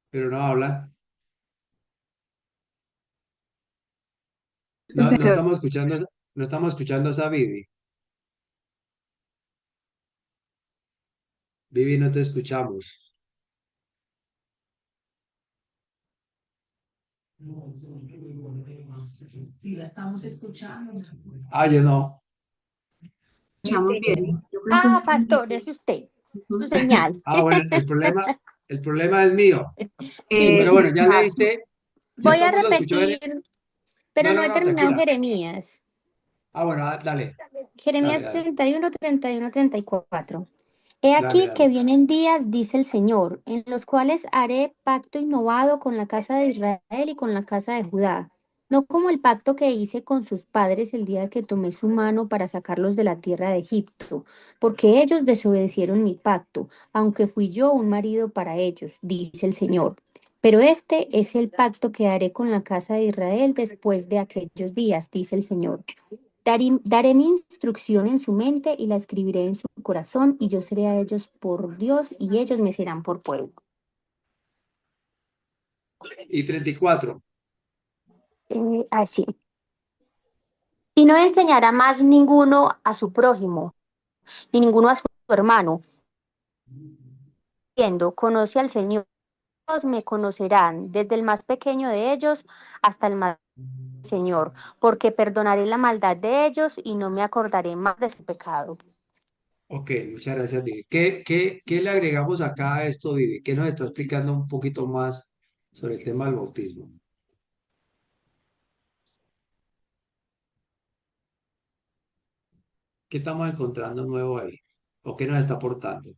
pero no hablan. Sí, No, señor. no estamos escuchando a esa Vivi. Vivi, no te escuchamos. Sí, la estamos escuchando. Ah, yo no. Escuchamos bien. Yo creo que Ah, es que... pastor, es usted, su Ujú. señal. Ah, bueno, el problema es mío. Sí, Pero bueno, ya Exacto. leíste, ya voy todo a el mundo escuchó. repetir, pero No, no no, he no, terminado tranquila. Jeremías. Ah, bueno, dale, dale, Jeremías dale, 31, 31, 34. He dale, aquí que dale. vienen días, dice el Señor, en los cuales haré pacto innovado con la casa de Israel y con la casa de Judá, no como el pacto que hice con sus padres el día que tomé su mano para sacarlos de la tierra de Egipto, porque ellos desobedecieron mi pacto, aunque fui yo un marido para ellos, dice el Señor. Pero este es el pacto que haré con la casa de Israel después de aquellos días, dice el Señor. Daré mi instrucción en su mente y la escribiré en su corazón, y yo seré a ellos por Dios y ellos me serán por pueblo. Y 34. Así. Y no enseñará más ninguno a su prójimo, ni ninguno a su hermano, diciendo, conoce al Señor, todos me conocerán, desde el más pequeño de ellos hasta el más Señor, porque perdonaré la maldad de ellos y no me acordaré más de su pecado. Ok, muchas gracias, Vivi. ¿Qué le agregamos acá a esto, Vivi? ¿Qué nos está explicando un poquito más sobre el tema del bautismo? ¿Qué estamos encontrando nuevo ahí? ¿O qué nos está aportando?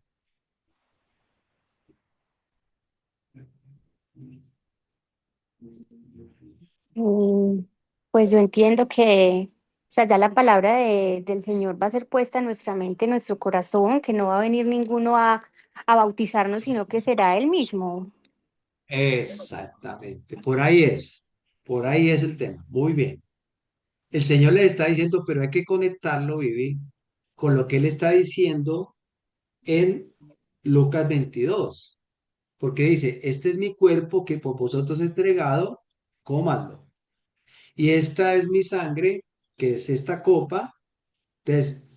Mm, Pues yo entiendo que, o sea, ya la palabra del Señor va a ser puesta en nuestra mente, en nuestro corazón, que no va a venir ninguno a bautizarnos, sino que será Él mismo. Exactamente, por ahí es el tema. Muy bien. El Señor le está diciendo, pero hay que conectarlo, Vivi, con lo que Él está diciendo en Lucas 22, porque dice, este es mi cuerpo que por vosotros he entregado, cómanlo. Y esta es mi sangre, que es esta copa. Entonces,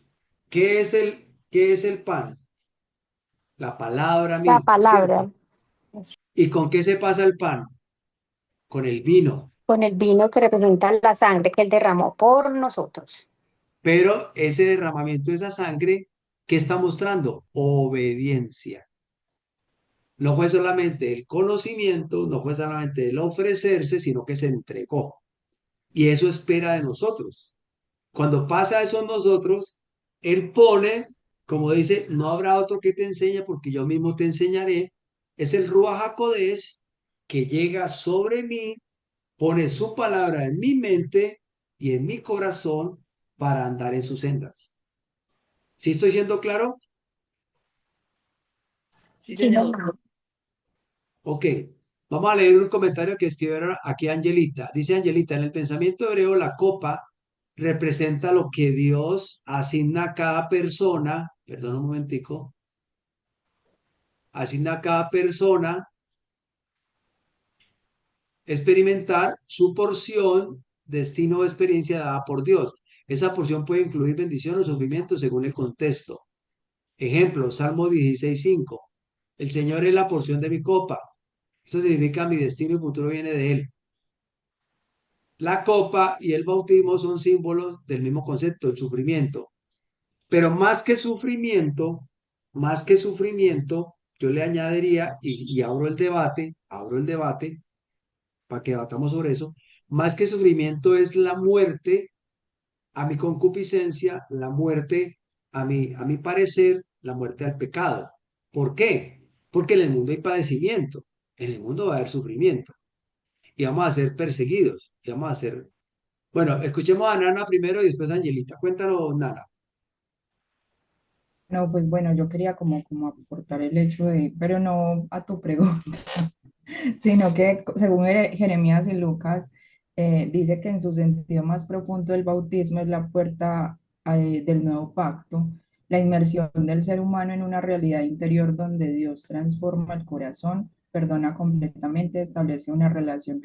qué es el pan? La palabra La misma, palabra, ¿cierto? ¿Y con qué se pasa el pan? Con el vino. con el vino que representa la sangre que Él derramó por nosotros. Pero ese derramamiento de esa sangre, ¿qué está mostrando? Obediencia. No fue solamente el conocimiento, no fue solamente el ofrecerse, sino que se entregó. Y eso espera de nosotros. Cuando pasa eso en nosotros, Él pone, como dice, no habrá otro que te enseñe porque yo mismo te enseñaré. Es el Ruach HaKodesh que llega sobre mí, pone su palabra en mi mente y en mi corazón para andar en sus sendas. ¿Sí estoy siendo claro? Sí, Sí, señor. no. Ok. Vamos a leer un comentario que escribieron aquí Angelita. Dice Angelita, en el pensamiento hebreo la copa representa lo que Dios asigna a cada persona, perdón un momentico, asigna a cada persona experimentar su porción, destino o experiencia dada por Dios. Esa porción puede incluir bendición o sufrimiento según el contexto. Ejemplo, Salmo 16:5. El Señor es la porción de mi copa. Eso significa mi destino y futuro viene de Él. La copa y el bautismo son símbolos del mismo concepto, el sufrimiento. Pero más que sufrimiento, yo le añadiría, y abro el debate para que debatamos sobre eso, más que sufrimiento es la muerte a mi concupiscencia, la muerte a mi parecer, la muerte al pecado. ¿Por qué? Porque en el mundo hay padecimiento, en el mundo va a haber sufrimiento, y vamos a ser perseguidos, y vamos a ser... Bueno, escuchemos a Nana primero y después a Angelita. Cuéntanos, Nana. No, pues bueno, yo quería como aportar el hecho de, pero no a tu pregunta, sino que según Jeremías y Lucas, dice que en su sentido más profundo el bautismo es la puerta del nuevo pacto, la inmersión del ser humano en una realidad interior donde Dios transforma el corazón, perdona completamente, establece una relación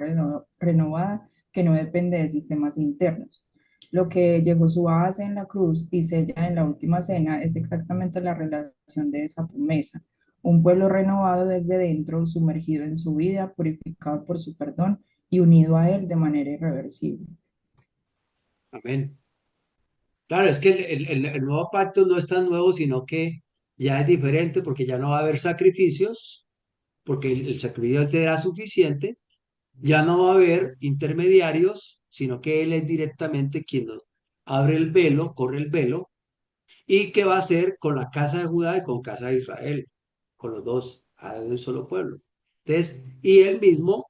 renovada que no depende de sistemas internos. Lo que Yehoshua hace en la cruz y sella en la última cena es exactamente la relación de esa promesa. Un pueblo renovado desde dentro, sumergido en su vida, purificado por su perdón y unido a Él de manera irreversible. Amén. Claro, es que el nuevo pacto no es tan nuevo, sino que ya es diferente porque ya no va a haber sacrificios, porque el sacrificio te era suficiente, ya no va a haber intermediarios, sino que Él es directamente quien nos abre el velo, corre el velo, y qué va a hacer con la casa de Judá y con casa de Israel, con los dos, a un solo pueblo. Entonces, y él mismo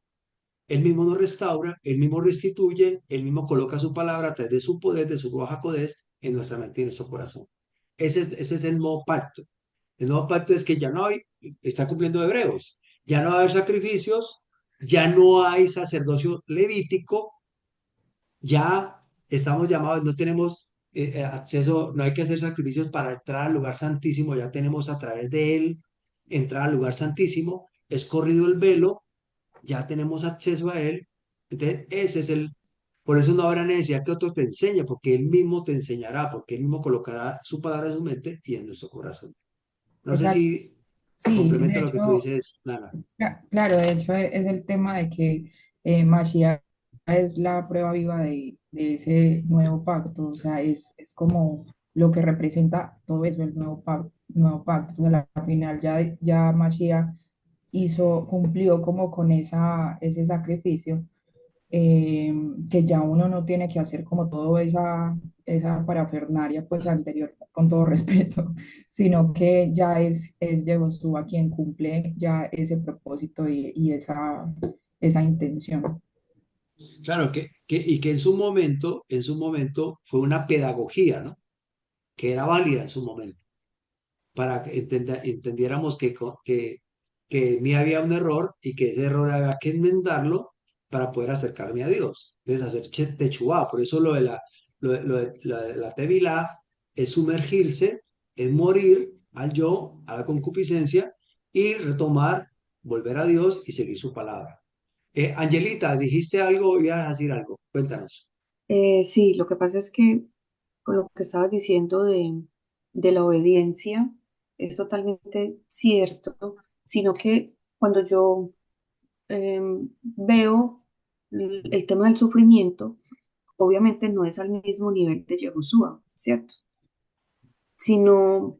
nos restaura, Él mismo restituye, Él mismo coloca su palabra a través de su poder, de su Ruach HaKodesh, en nuestra mente y en nuestro corazón. Ese es el nuevo pacto. El nuevo pacto es que ya no hay, está cumpliendo Hebreos, ya no va a haber sacrificios, ya no hay sacerdocio levítico, ya estamos llamados, no tenemos acceso, no hay que hacer sacrificios para entrar al lugar santísimo, ya tenemos a través de él entrar al lugar santísimo, es corrido el velo, ya tenemos acceso a él. Entonces, ese es por eso no habrá necesidad que otro te enseñe, porque él mismo te enseñará, porque él mismo colocará su palabra en su mente y en nuestro corazón. No sé Exacto. si Sí, complementa de lo que tú hecho, dices, Nana. claro, de hecho es el tema de que Mashiach es la prueba viva de ese nuevo pacto, o sea, es como lo que representa todo eso, el nuevo pacto. O sea, al final ya Mashiach cumplió como con ese sacrificio, eh, que ya uno no tiene que hacer como toda esa parafernaria pues anterior, con todo respeto, sino que ya es Yehoshua quien cumple ya ese propósito y esa intención. Claro, y que en su momento fue una pedagogía, ¿no? Que era válida en su momento, para que entendiéramos que en mí había un error y que ese error había que enmendarlo para poder acercarme a Dios. Entonces, hacer techubá. Por eso la tevilá es sumergirse, es morir al yo, a la concupiscencia y retomar, volver a Dios y seguir su palabra. Angelita, dijiste algo, ibas a decir algo. Cuéntanos. Sí, lo que pasa es que con lo que estabas diciendo de la obediencia es totalmente cierto, sino que cuando yo veo el tema del sufrimiento, obviamente no es al mismo nivel de Yahushua, ¿cierto? Sino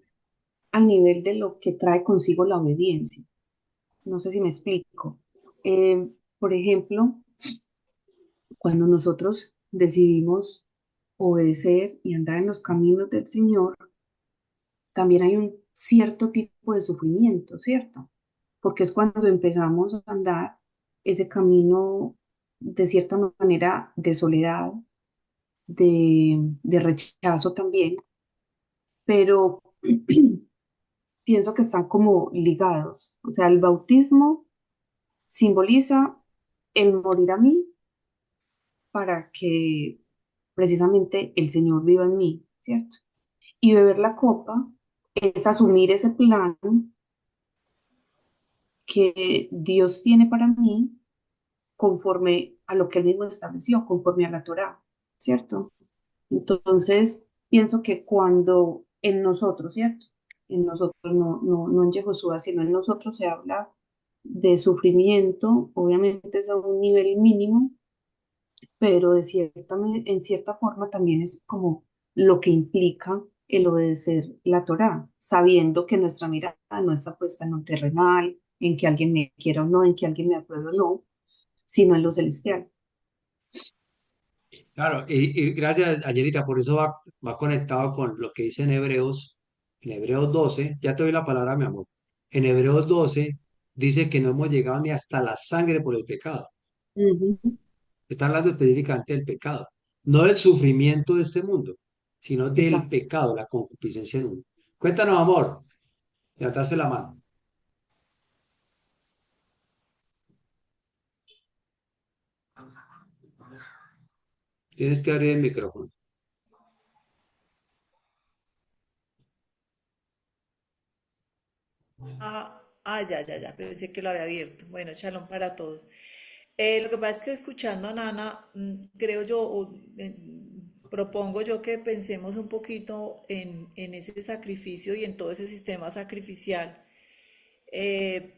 al nivel de lo que trae consigo la obediencia. No sé si me explico. Por ejemplo, cuando nosotros decidimos obedecer y andar en los caminos del Señor, también hay un cierto tipo de sufrimiento, ¿cierto? Porque es cuando empezamos a andar ese camino de cierta manera de soledad, de rechazo también, pero pienso que están como ligados. O sea, el bautismo simboliza el morir a mí para que precisamente el Señor viva en mí, ¿cierto? Y beber la copa es asumir ese plan que Dios tiene para mí conforme a lo que Él mismo estableció, conforme a la Torá, ¿cierto? Entonces, pienso que cuando en nosotros, ¿cierto? En nosotros, no en Yehoshua, sino en nosotros se habla de sufrimiento, obviamente es a un nivel mínimo, pero en cierta forma también es como lo que implica el obedecer la Torá, sabiendo que nuestra mirada no está puesta en lo terrenal, en que alguien me quiera o no, en que alguien me apruebe o no, sino en lo celestial. Claro, y gracias, Angelita, por eso va conectado con lo que dice en Hebreos 12, ya te doy la palabra, mi amor. En Hebreos 12 dice que no hemos llegado ni hasta la sangre por el pecado. Ujú. Está hablando específicamente del pecado, no del sufrimiento de este mundo, sino del Exacto. pecado, la concupiscencia en uno. Cuéntanos, amor. Levantaste la mano. Tienes que abrir el micrófono. Ya, pensé que lo había abierto. Bueno, shalom para todos. Lo que pasa es que escuchando a Nana, creo yo, propongo yo que pensemos un poquito en ese sacrificio y en todo ese sistema sacrificial. Eh,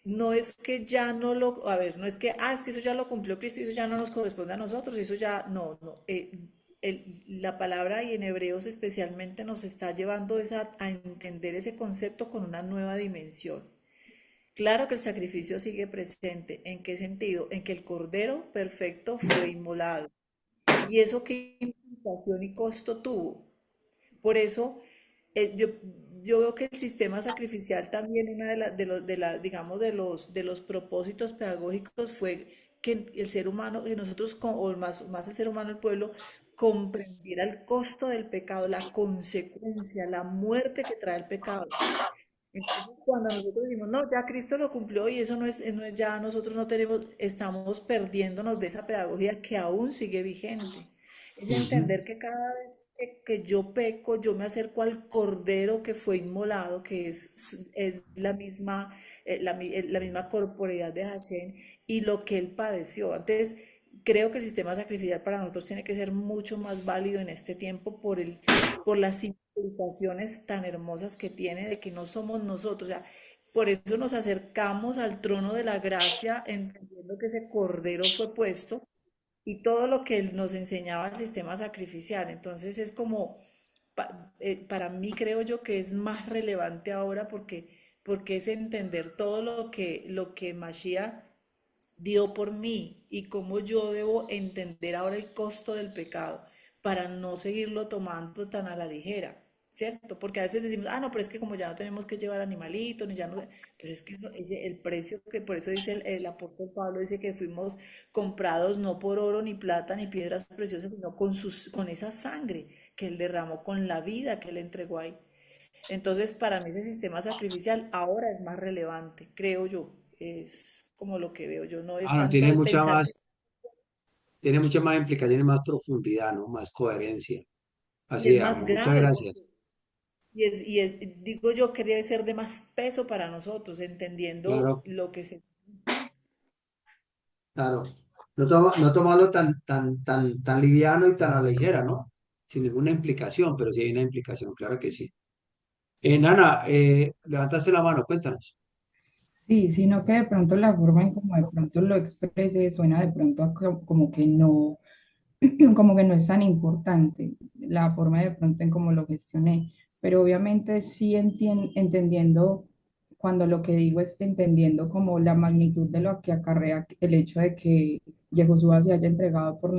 no es que ya no lo, a ver, no es que, es que eso ya lo cumplió Cristo y eso ya no nos corresponde a nosotros, y eso ya, no. La palabra y en Hebreos especialmente nos está llevando a entender ese concepto con una nueva dimensión. Claro que el sacrificio sigue presente. ¿En qué sentido? En que el Cordero perfecto fue inmolado. ¿Y eso qué implicación y costo tuvo? Por eso, yo veo que el sistema sacrificial también, una digamos, de los propósitos pedagógicos fue que el ser humano, que nosotros, o más el ser humano, el pueblo, comprendiera el costo del pecado, la consecuencia, la muerte que trae el pecado. Entonces, cuando nosotros decimos, no, ya Cristo lo cumplió y eso no es ya, nosotros no tenemos, estamos perdiéndonos de esa pedagogía que aún sigue vigente. Es Ujú. entender que cada vez que yo peco, yo me acerco al Cordero que fue inmolado, que es la misma corporeidad de Hashem y lo que él padeció. Entonces, creo que el sistema sacrificial para nosotros tiene que ser mucho más válido en este tiempo por las implicaciones tan hermosas que tiene de que no somos nosotros. O sea, por eso nos acercamos al trono de la gracia, entendiendo que ese cordero fue puesto y todo lo que él nos enseñaba el sistema sacrificial. Entonces es como, para mí creo yo que es más relevante ahora porque es entender todo lo que Mashiach dio por mí y cómo yo debo entender ahora el costo del pecado para no seguirlo tomando tan a la ligera, ¿cierto? Porque a veces decimos, no, pero es que como ya no tenemos que llevar animalitos, ni ya no, pero es que el precio que por eso dice el apóstol Pablo, dice que fuimos comprados no por oro, ni plata, ni piedras preciosas, sino con esa sangre que él derramó, con la vida que él entregó ahí. Entonces, para mí ese sistema sacrificial ahora es más relevante, creo yo. Es como lo que veo yo, no es Ah, no, tanto de pensar tiene mucha más implicaciones, más profundidad, ¿no? Más coherencia. y Así es es, más amor. Muchas grave, porque, gracias. digo yo que debe ser de más peso para nosotros, entendiendo Claro, lo que se... claro. No tomarlo tan liviano y tan a la ligera, ¿no? Sin ninguna implicación, pero sí hay una implicación, claro que sí. Nana, levantaste la mano, cuéntanos. Sí, sino que de pronto la forma en como de pronto lo exprese suena de pronto como que no, como que no es tan importante la forma de pronto en cómo lo gestioné, pero obviamente sí entendiendo cuando lo que digo es entendiendo como la magnitud de lo que acarrea el hecho de que Yehoshua se haya entregado por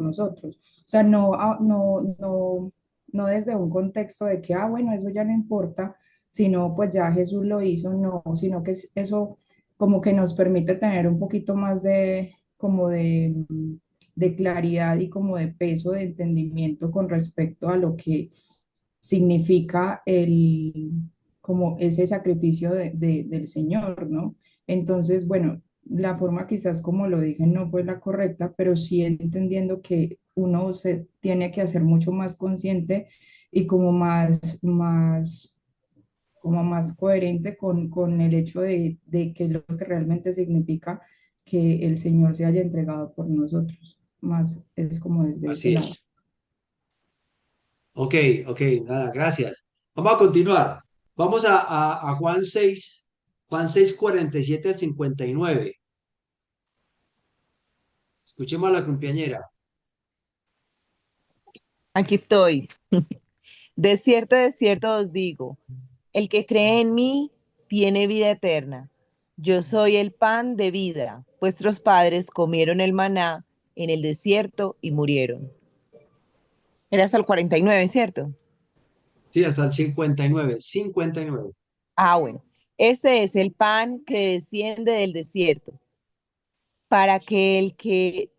nosotros. O sea, no desde un contexto de que, bueno, eso ya no importa, sino pues ya Jesús lo hizo, no, sino que eso como que nos permite tener un poquito más de, como de claridad y como de peso de entendimiento con respecto a lo que significa como ese sacrificio del Señor, ¿no? Entonces, bueno, la forma quizás como lo dije no fue la correcta, pero sí entendiendo que uno se tiene que hacer mucho más consciente y como más coherente con el hecho de que lo que realmente significa que el Señor se haya entregado por nosotros. Más es como desde ese Así lado. es. Ok, ok, nada, gracias. Vamos a continuar. Vamos a Juan 6, 47 al 59. Escuchemos a la cumpleañera. Aquí estoy. De cierto os digo, el que cree en mí tiene vida eterna. Yo soy el pan de vida. Vuestros padres comieron el maná en el desierto y murieron. Era hasta el 49, ¿cierto? Sí, hasta el 59. 59. Bueno. Este es el pan que desciende del desierto, para que el que,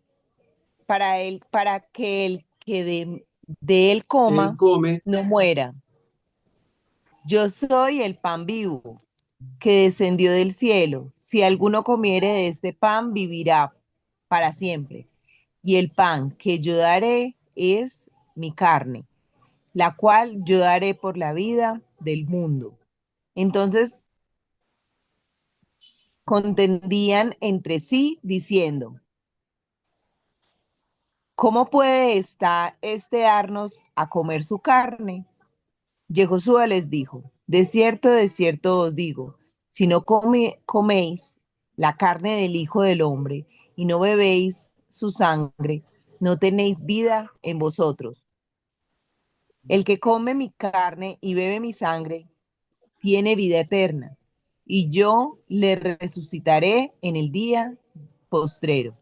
para que el que de él Él coma come. no muera. Yo soy el pan vivo que descendió del cielo. Si alguno comiere de este pan, vivirá para siempre. Y el pan que yo daré es mi carne, la cual yo daré por la vida del mundo. Entonces contendían entre sí diciendo, ¿cómo puede este darnos a comer su carne? Y Josué les dijo, de cierto os digo, si no coméis la carne del Hijo del Hombre y no bebéis su sangre, no tenéis vida en vosotros. El que come mi carne y bebe mi sangre tiene vida eterna, y yo le resucitaré en el día postrero.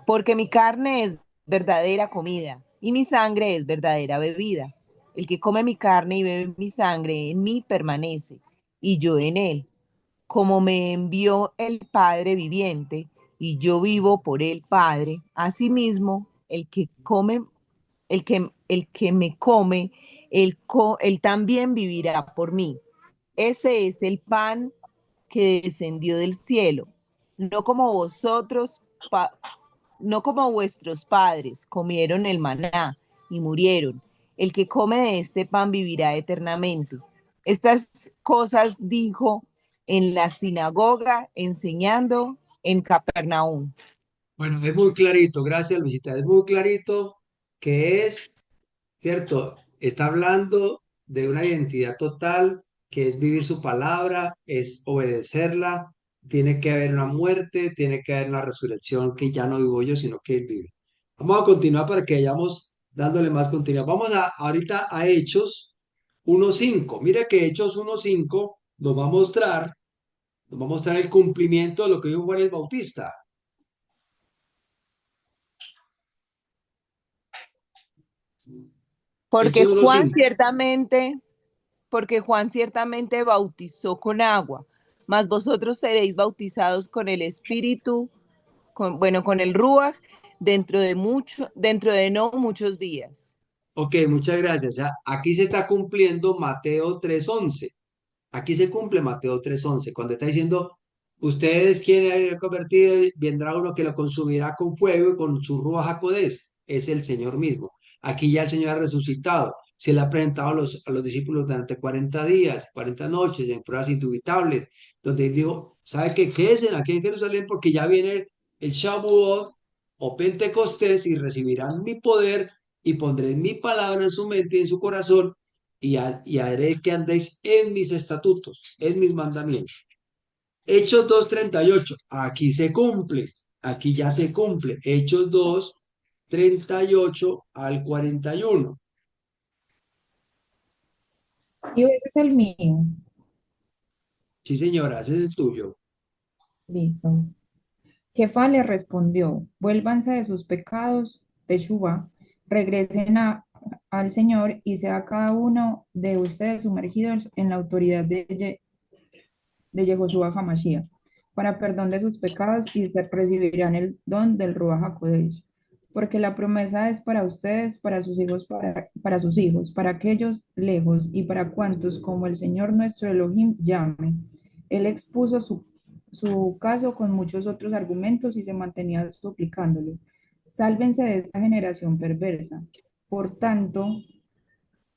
Porque mi carne es verdadera comida y mi sangre es verdadera bebida. El que come mi carne y bebe mi sangre en mí permanece, y yo en él. Como me envió el Padre viviente, y yo vivo por el Padre, asimismo, el que me come, él también vivirá por mí. Ese es el pan que descendió del cielo, no como vosotros, no como vuestros padres comieron el maná y murieron. El que come de este pan vivirá eternamente. Estas cosas dijo en la sinagoga, enseñando en Capernaum. Bueno, es muy clarito, gracias Luisita, es muy clarito que es, ¿cierto? Está hablando de una identidad total, que es vivir su palabra, es obedecerla, tiene que haber una muerte, tiene que haber una resurrección que ya no vivo yo, sino que Él vive. Vamos a continuar para que vayamos dándole más continuidad. Vamos ahorita a Hechos 1.5. Mire que Hechos 1.5 nos va a mostrar el cumplimiento de lo que dijo Juan el Bautista. Porque Hechos Juan 1.5. ciertamente, porque Juan ciertamente bautizó con agua, mas vosotros seréis bautizados con el Espíritu, con el Ruach, dentro de no muchos días. Ok, muchas gracias. O sea, aquí se está cumpliendo Mateo 3.11. Aquí se cumple Mateo 3.11, cuando está diciendo, ustedes quienes hayan convertido, vendrá uno que lo consumirá con fuego y con su ruaj HaKodesh. Es el Señor mismo. Aquí ya el Señor ha resucitado. Se le ha presentado a los discípulos durante 40 días, 40 noches, en pruebas indubitables, donde él dijo, ¿sabe qué? Quédense aquí en Jerusalén porque ya viene el Shavuot o Pentecostés y recibirán mi poder y pondré mi palabra en su mente y en su corazón y haré que andéis en mis estatutos, en mis mandamientos. Hechos 2:38, aquí se cumple, aquí ya se cumple. Hechos 2:38 al 41. Y ese es el mío. Sí, señora, ese es el tuyo. Listo. Kefa le respondió, vuélvanse de sus pecados, Teshuvá, regresen al Señor y sea cada uno de ustedes sumergidos en la autoridad de Yehoshua Hamashiach, para perdón de sus pecados y se recibirán el don del Ruach HaKodesh. Porque la promesa es para ustedes, para sus hijos, para sus hijos, para aquellos lejos y para cuantos como el Señor nuestro Elohim llame. Él expuso su caso con muchos otros argumentos y se mantenía suplicándoles, sálvense de esta generación perversa. Por tanto,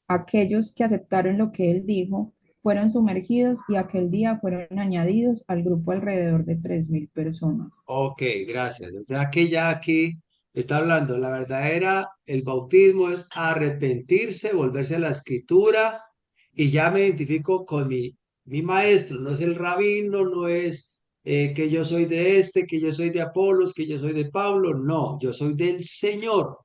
aquellos que aceptaron lo que él dijo fueron sumergidos y aquel día fueron añadidos al grupo alrededor de 3.000 personas. Ok, gracias. O sea que ya aquí está hablando, la verdadera, el bautismo es arrepentirse, volverse a la escritura y ya me identifico con mi maestro, no es el rabino, no es que yo soy de este, que yo soy de Apolos, que yo soy de Pablo, no, yo soy del Señor.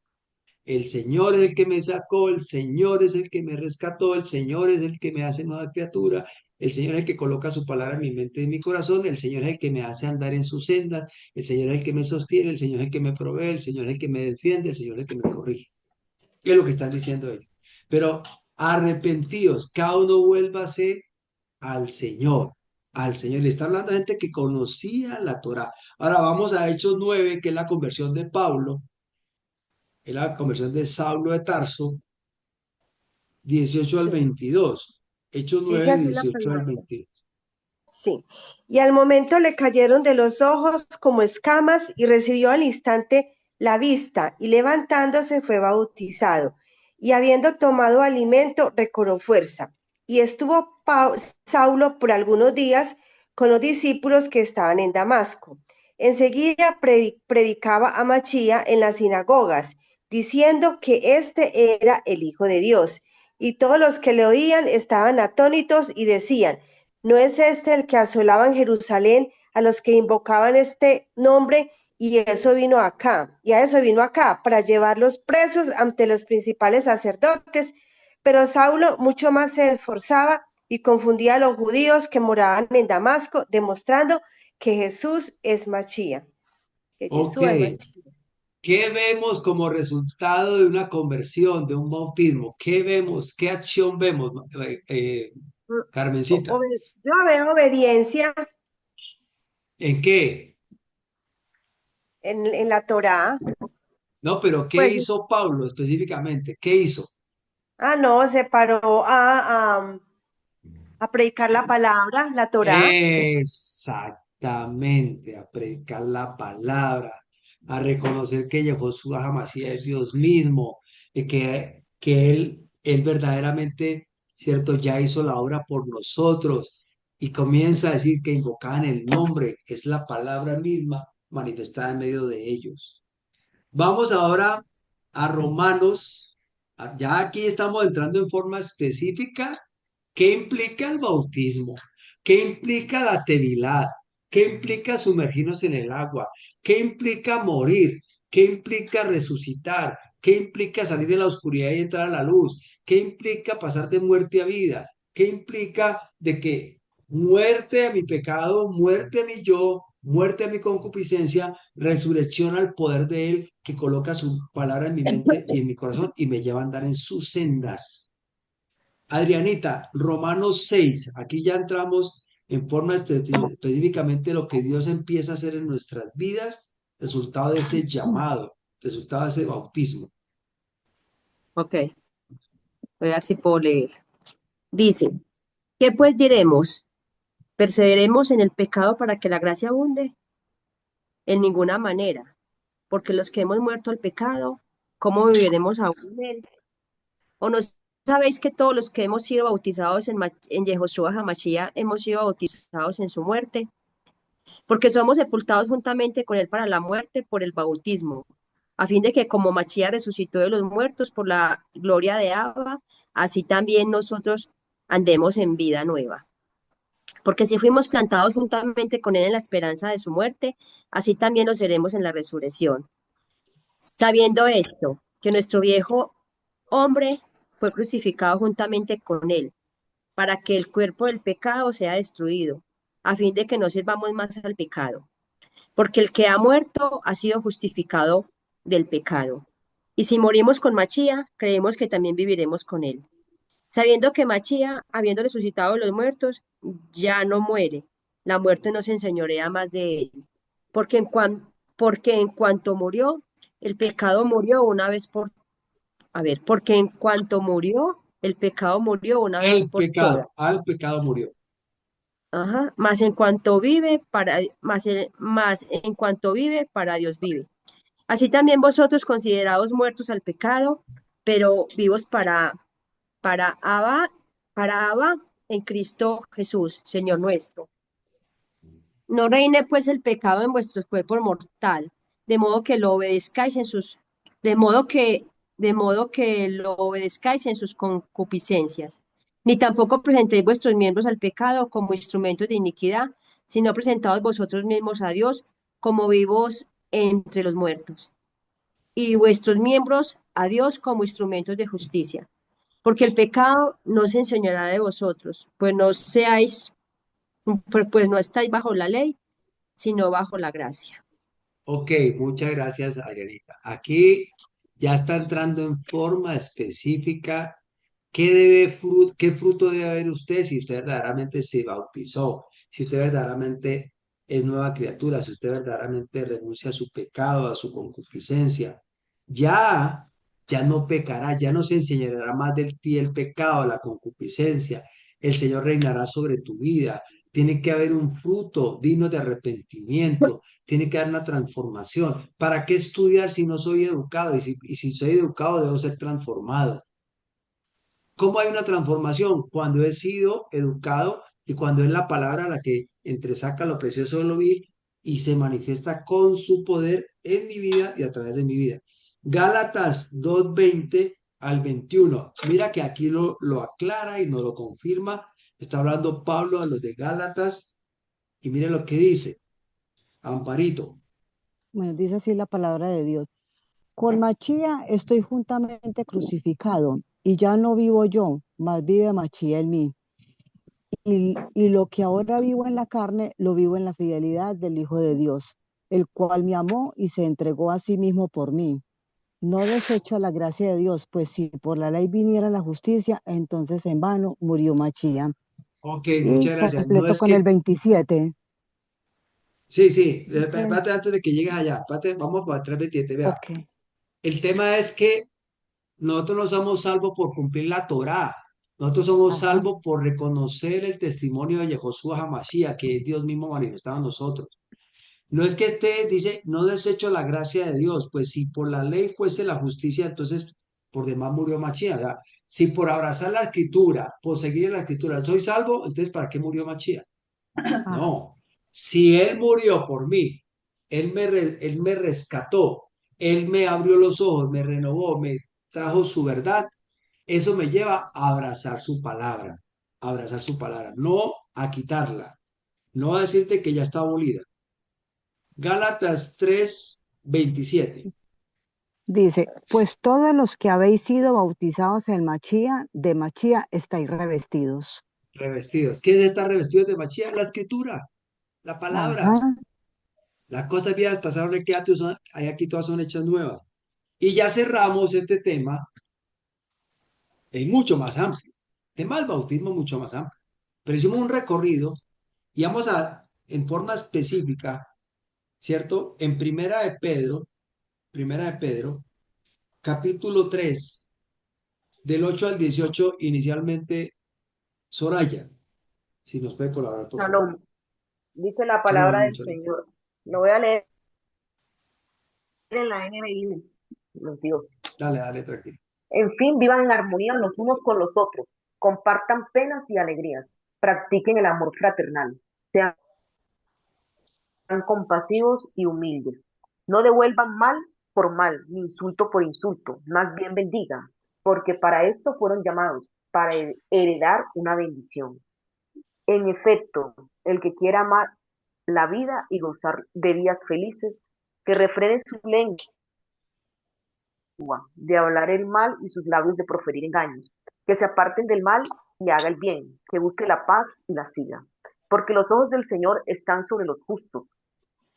El Señor es el que me sacó, el Señor es el que me rescató, el Señor es el que me hace nueva criatura, el Señor es el que coloca su palabra en mi mente y en mi corazón, el Señor es el que me hace andar en sus sendas, el Señor es el que me sostiene, el Señor es el que me provee, el Señor es el que me defiende, el Señor es el que me corrige. Es lo que están diciendo ellos. Pero arrepentidos, cada uno vuélvase al Señor, al Señor. Le está hablando a gente que conocía la Torá. Ahora vamos a Hechos 9, que es la conversión de Pablo, es la conversión de Saulo de Tarso, 18 al Sí. 22. Hechos Dice 9, así la 18 al palabra. 20. Sí. Y al momento le cayeron de los ojos como escamas y recibió al instante la vista y levantándose fue bautizado. Y habiendo tomado alimento, recobró fuerza. Y estuvo Saulo por algunos días con los discípulos que estaban en Damasco. Enseguida predicaba a Machía en las sinagogas, diciendo que este era el Hijo de Dios. Y todos los que le oían estaban atónitos y decían, ¿no es este el que asolaba en Jerusalén a los que invocaban este nombre? Y eso vino acá, y a eso vino acá, para llevarlos presos ante los principales sacerdotes. Pero Saulo mucho más se esforzaba y confundía a los judíos que moraban en Damasco, demostrando que Jesús es Machía. Que Ok, Jesús es Machía. ¿qué vemos como resultado de una conversión, de un bautismo? ¿Qué vemos? ¿Qué acción vemos, Carmencita? Yo veo obediencia ¿En qué? en la Torá. No, pero ¿qué Pues, hizo Pablo específicamente? ¿Qué hizo? no, se paró a predicar la palabra, la Torá. Exactamente, a predicar la palabra, a reconocer que Yehoshua Hamashiach es Dios mismo, y que él verdaderamente, ¿cierto? Ya hizo la obra por nosotros y comienza a decir que invocaban el nombre, es la palabra misma manifestada en medio de ellos. Vamos ahora a Romanos, ya aquí estamos entrando en forma específica. ¿Qué implica el bautismo? ¿Qué implica la tevilá? ¿Qué implica sumergirnos en el agua? ¿Qué implica morir? ¿Qué implica resucitar? ¿Qué implica salir de la oscuridad y entrar a la luz? ¿Qué implica pasar de muerte a vida? ¿Qué implica de que muerte a mi pecado, muerte a mi yo, muerte a mi concupiscencia, resurrección al poder de Él que coloca su palabra en mi mente y en mi corazón y me lleva a andar en sus sendas? Adrianita, Romanos 6, aquí ya entramos en forma específicamente lo que Dios empieza a hacer en nuestras vidas, resultado de ese llamado, resultado de ese bautismo. Ok, voy a ver si puedo leer. Dice, ¿qué pues diremos? ¿Perseveremos en el pecado para que la gracia abunde? En ninguna manera, porque los que hemos muerto al pecado, ¿cómo viviremos aún en él? ¿O no sabéis que todos los que hemos sido bautizados en Yehoshua HaMashiach hemos sido bautizados en su muerte? Porque somos sepultados juntamente con él para la muerte por el bautismo, a fin de que como Mashiach resucitó de los muertos por la gloria de Abba, así también nosotros andemos en vida nueva. Porque si fuimos plantados juntamente con él en la esperanza de su muerte, así también lo seremos en la resurrección. Sabiendo esto, que nuestro viejo hombre fue crucificado juntamente con él, para que el cuerpo del pecado sea destruido, a fin de que no sirvamos más al pecado. Porque el que ha muerto ha sido justificado del pecado. Y si morimos con Machía, creemos que también viviremos con él. Sabiendo que Machía, habiendo resucitado de los muertos, ya no muere. La muerte no se enseñorea más de él. Porque en cuanto murió, el pecado murió una vez por... A ver, porque en cuanto murió, el pecado murió una vez por todas. Al pecado murió. Ajá. Más en cuanto vive, más en cuanto vive, para Dios vive. Así también vosotros considerados muertos al pecado, pero vivos para Abba en Cristo Jesús, Señor nuestro. No reine pues el pecado en vuestros cuerpos mortal, de modo que lo obedezcáis en sus, de modo que lo obedezcáis en sus concupiscencias. Ni tampoco presentéis vuestros miembros al pecado como instrumentos de iniquidad, sino presentaos vosotros mismos a Dios como vivos entre los muertos, y vuestros miembros a Dios como instrumentos de justicia. Porque el pecado no se enseñará de vosotros, pues no estáis bajo la ley, sino bajo la gracia. Ok, muchas gracias, Adrianita. Aquí ya está entrando en forma específica qué fruto debe haber usted si usted verdaderamente se bautizó, si usted verdaderamente es nueva criatura, si usted verdaderamente renuncia a su pecado, a su concupiscencia. Ya no pecará, ya no se enseñará más del ti el pecado, la concupiscencia. El Señor reinará sobre tu vida. Tiene que haber un fruto digno de arrepentimiento. Tiene que haber una transformación. ¿Para qué estudiar si no soy educado? Y si soy educado, debo ser transformado. ¿Cómo hay una transformación? Cuando he sido educado y cuando es la palabra la que entresaca lo precioso de lo vil y se manifiesta con su poder en mi vida y a través de mi vida. Gálatas 2:20 al 21. Mira que aquí lo aclara y nos lo confirma. Está hablando Pablo a los de Gálatas y mire lo que dice. Amparito. Bueno, dice así la palabra de Dios. Con Machía estoy juntamente crucificado, y ya no vivo yo, mas vive Machía en mí. Y lo que ahora vivo en la carne, lo vivo en la fidelidad del Hijo de Dios, el cual me amó y se entregó a sí mismo por mí. No desecho la gracia de Dios, pues si por la ley viniera la justicia, entonces en vano murió Machía. Ok, Y muchas gracias. No completo es con el que 27. Sí, sí, Dice, espérate antes de que llegues allá, espérate, vamos para 3:27, vea. ok, El tema es que nosotros no somos salvos por cumplir la Torá, nosotros somos ajá, salvos por reconocer el testimonio de Yehoshua HaMashiach, que es Dios mismo manifestado en nosotros. No es que dice, no desecho la gracia de Dios, pues si por la ley fuese la justicia, entonces por demás murió Mashiach, ¿verdad? Si por abrazar la escritura, por seguir en la escritura, soy salvo, entonces ¿para qué murió Mashiach? ajá, No, si Él murió por mí, Él me rescató, Él me abrió los ojos, me renovó, me trajo su verdad, eso me lleva a abrazar su palabra, no a quitarla, no a decirte que ya está abolida. Gálatas 3:27. dice, pues todos los que habéis sido bautizados en Machía, de Machía estáis revestidos. Revestidos. ¿Qué es estar revestidos de Mashiach? La escritura, la palabra. Ajá, Las cosas viejas pasaron, aquí todas son hechas nuevas. Y ya cerramos este tema. Es mucho más amplio. El tema del bautismo es mucho más amplio. Pero hicimos un recorrido y vamos en forma específica, ¿cierto? En Primera de Pedro, capítulo 3, del 8 al 18, inicialmente, Soraya, si nos puede colaborar, por favor. Shalom. Dice la Shalom, palabra del muchas gracias. Señor. Lo voy a leer en la NBI. Los dios. Dale, dale, tranquilo. En fin, vivan en armonía los unos con los otros. Compartan penas y alegrías. Practiquen el amor fraternal. Sean compasivos y humildes. No devuelvan mal por mal, ni insulto por insulto. Más bien bendigan, porque para esto fueron llamados, para heredar una bendición. En efecto, el que quiera amar la vida y gozar de días felices, que refrene su lengua de hablar el mal y sus labios de proferir engaños, que se aparten del mal y haga el bien, que busque la paz y la siga. Porque los ojos del Señor están sobre los justos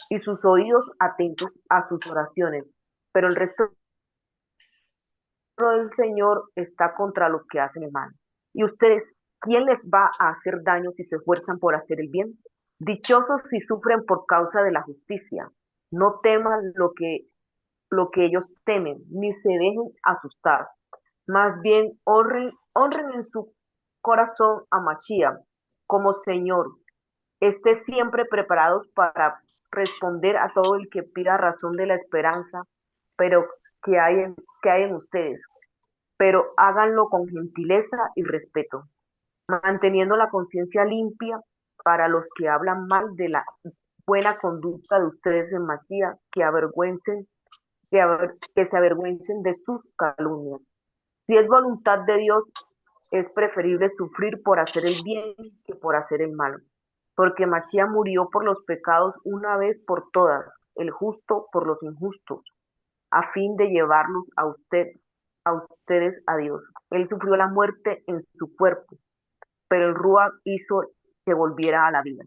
y sus oídos atentos a sus oraciones, pero el resto del Señor está contra los que hacen el mal. ¿Y ustedes, quién les va a hacer daño si se esfuerzan por hacer el bien? Dichosos si sufren por causa de la justicia. No teman lo que ellos temen, ni se dejen asustar. Más bien honren en su corazón a Mashiach como Señor. Esté siempre preparados para responder a todo el que pida razón de la esperanza, pero que hay en ustedes, pero háganlo con gentileza y respeto, manteniendo la conciencia limpia para los que hablan mal de la buena conducta de ustedes en Mashiach, que se avergüencen de sus calumnias. Si es voluntad de Dios, es preferible sufrir por hacer el bien que por hacer el mal, porque Mashiach murió por los pecados una vez por todas, el justo por los injustos, a fin de llevarlos a ustedes a Dios. Él sufrió la muerte en su cuerpo, pero el Ruach hizo que volviera a la vida.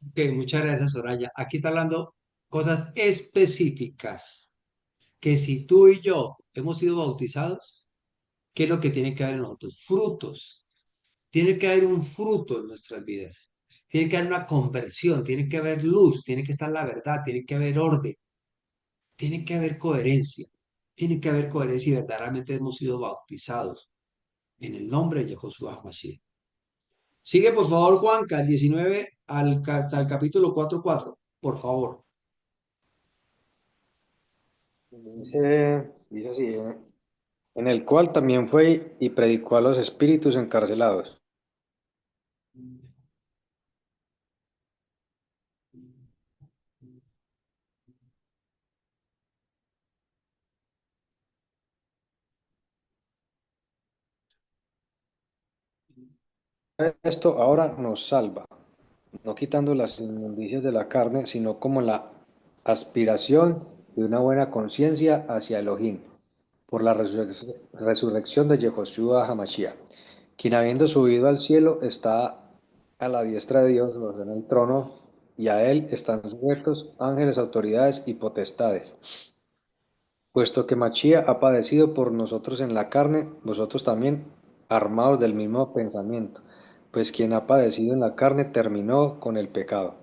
Ok, muchas gracias, Soraya. Aquí está hablando cosas específicas, que si tú y yo hemos sido bautizados, ¿qué es lo que tiene que haber en nosotros? Frutos. Tiene que haber un fruto en nuestras vidas. Tiene que haber una conversión, tiene que haber luz, tiene que estar la verdad, tiene que haber orden, tiene que haber coherencia. Tiene que haber coherencia y verdaderamente hemos sido bautizados en el nombre de Yehoshua HaMashiach. Sigue, por favor, Juanca, el 19 hasta el capítulo 4:4, por favor. Dice así, en el cual también fue y predicó a los espíritus encarcelados. Esto ahora nos salva, no quitando las inmundicias de la carne, sino como la aspiración de una buena conciencia hacia Elohim, por la resurrección de Yehoshua Hamashiach, quien habiendo subido al cielo está a la diestra de Dios, o sea, en el trono, y a él están sujetos ángeles, autoridades y potestades. Puesto que Mashiach ha padecido por nosotros en la carne, vosotros también armados del mismo pensamiento, pues quien ha padecido en la carne terminó con el pecado,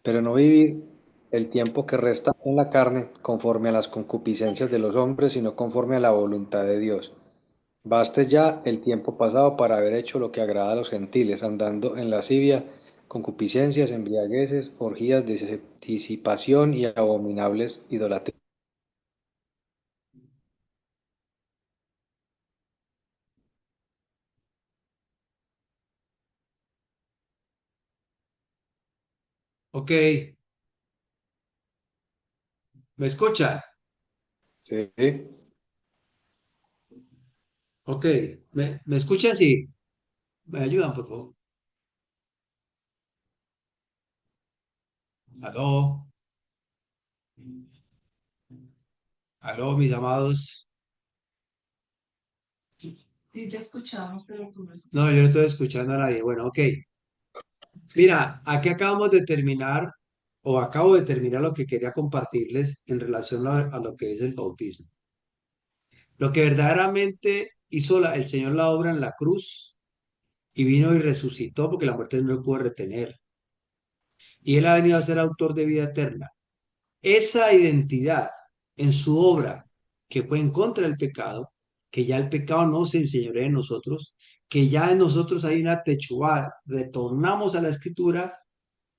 pero no vivir el tiempo que resta en la carne conforme a las concupiscencias de los hombres, sino conforme a la voluntad de Dios. Baste ya el tiempo pasado para haber hecho lo que agrada a los gentiles, andando en lascivia, concupiscencias, embriagueces, orgías, disipación y abominables idolatrías. Ok, ¿me escucha? Sí. Ok, ¿me escuchan? Sí. ¿Me ayudan, por favor? Aló, aló, mis amados. Sí, te escuchamos, pero tú no escuchas. No, yo no estoy escuchando a nadie. Bueno, ok. Mira, aquí acabamos de terminar, o acabo de terminar lo que quería compartirles en relación a lo que es el bautismo. Lo que verdaderamente hizo el Señor la obra en la cruz y vino y resucitó porque la muerte no lo pudo retener. Y Él ha venido a ser autor de vida eterna. Esa identidad en su obra que fue en contra del pecado, que ya el pecado no se enseñorea en nosotros, que ya en nosotros hay una techubá, retornamos a la escritura,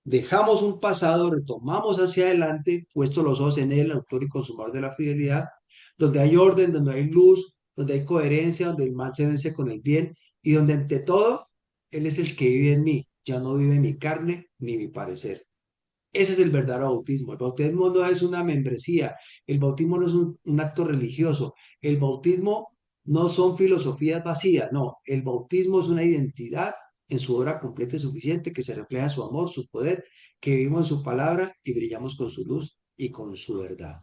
dejamos un pasado, retomamos hacia adelante, puesto los ojos en Él, autor y consumador de la fidelidad, donde hay orden, donde hay luz, donde hay coherencia, donde el mal se vence con el bien y donde ante todo Él es el que vive en mí, ya no vive mi carne ni mi parecer. Ese es el verdadero bautismo. El bautismo no es una membresía, el bautismo no es un acto religioso, el bautismo no son filosofías vacías, no, el bautismo es una identidad en su obra completa y suficiente que se refleja su amor, su poder, que vivimos en su palabra y brillamos con su luz y con su verdad.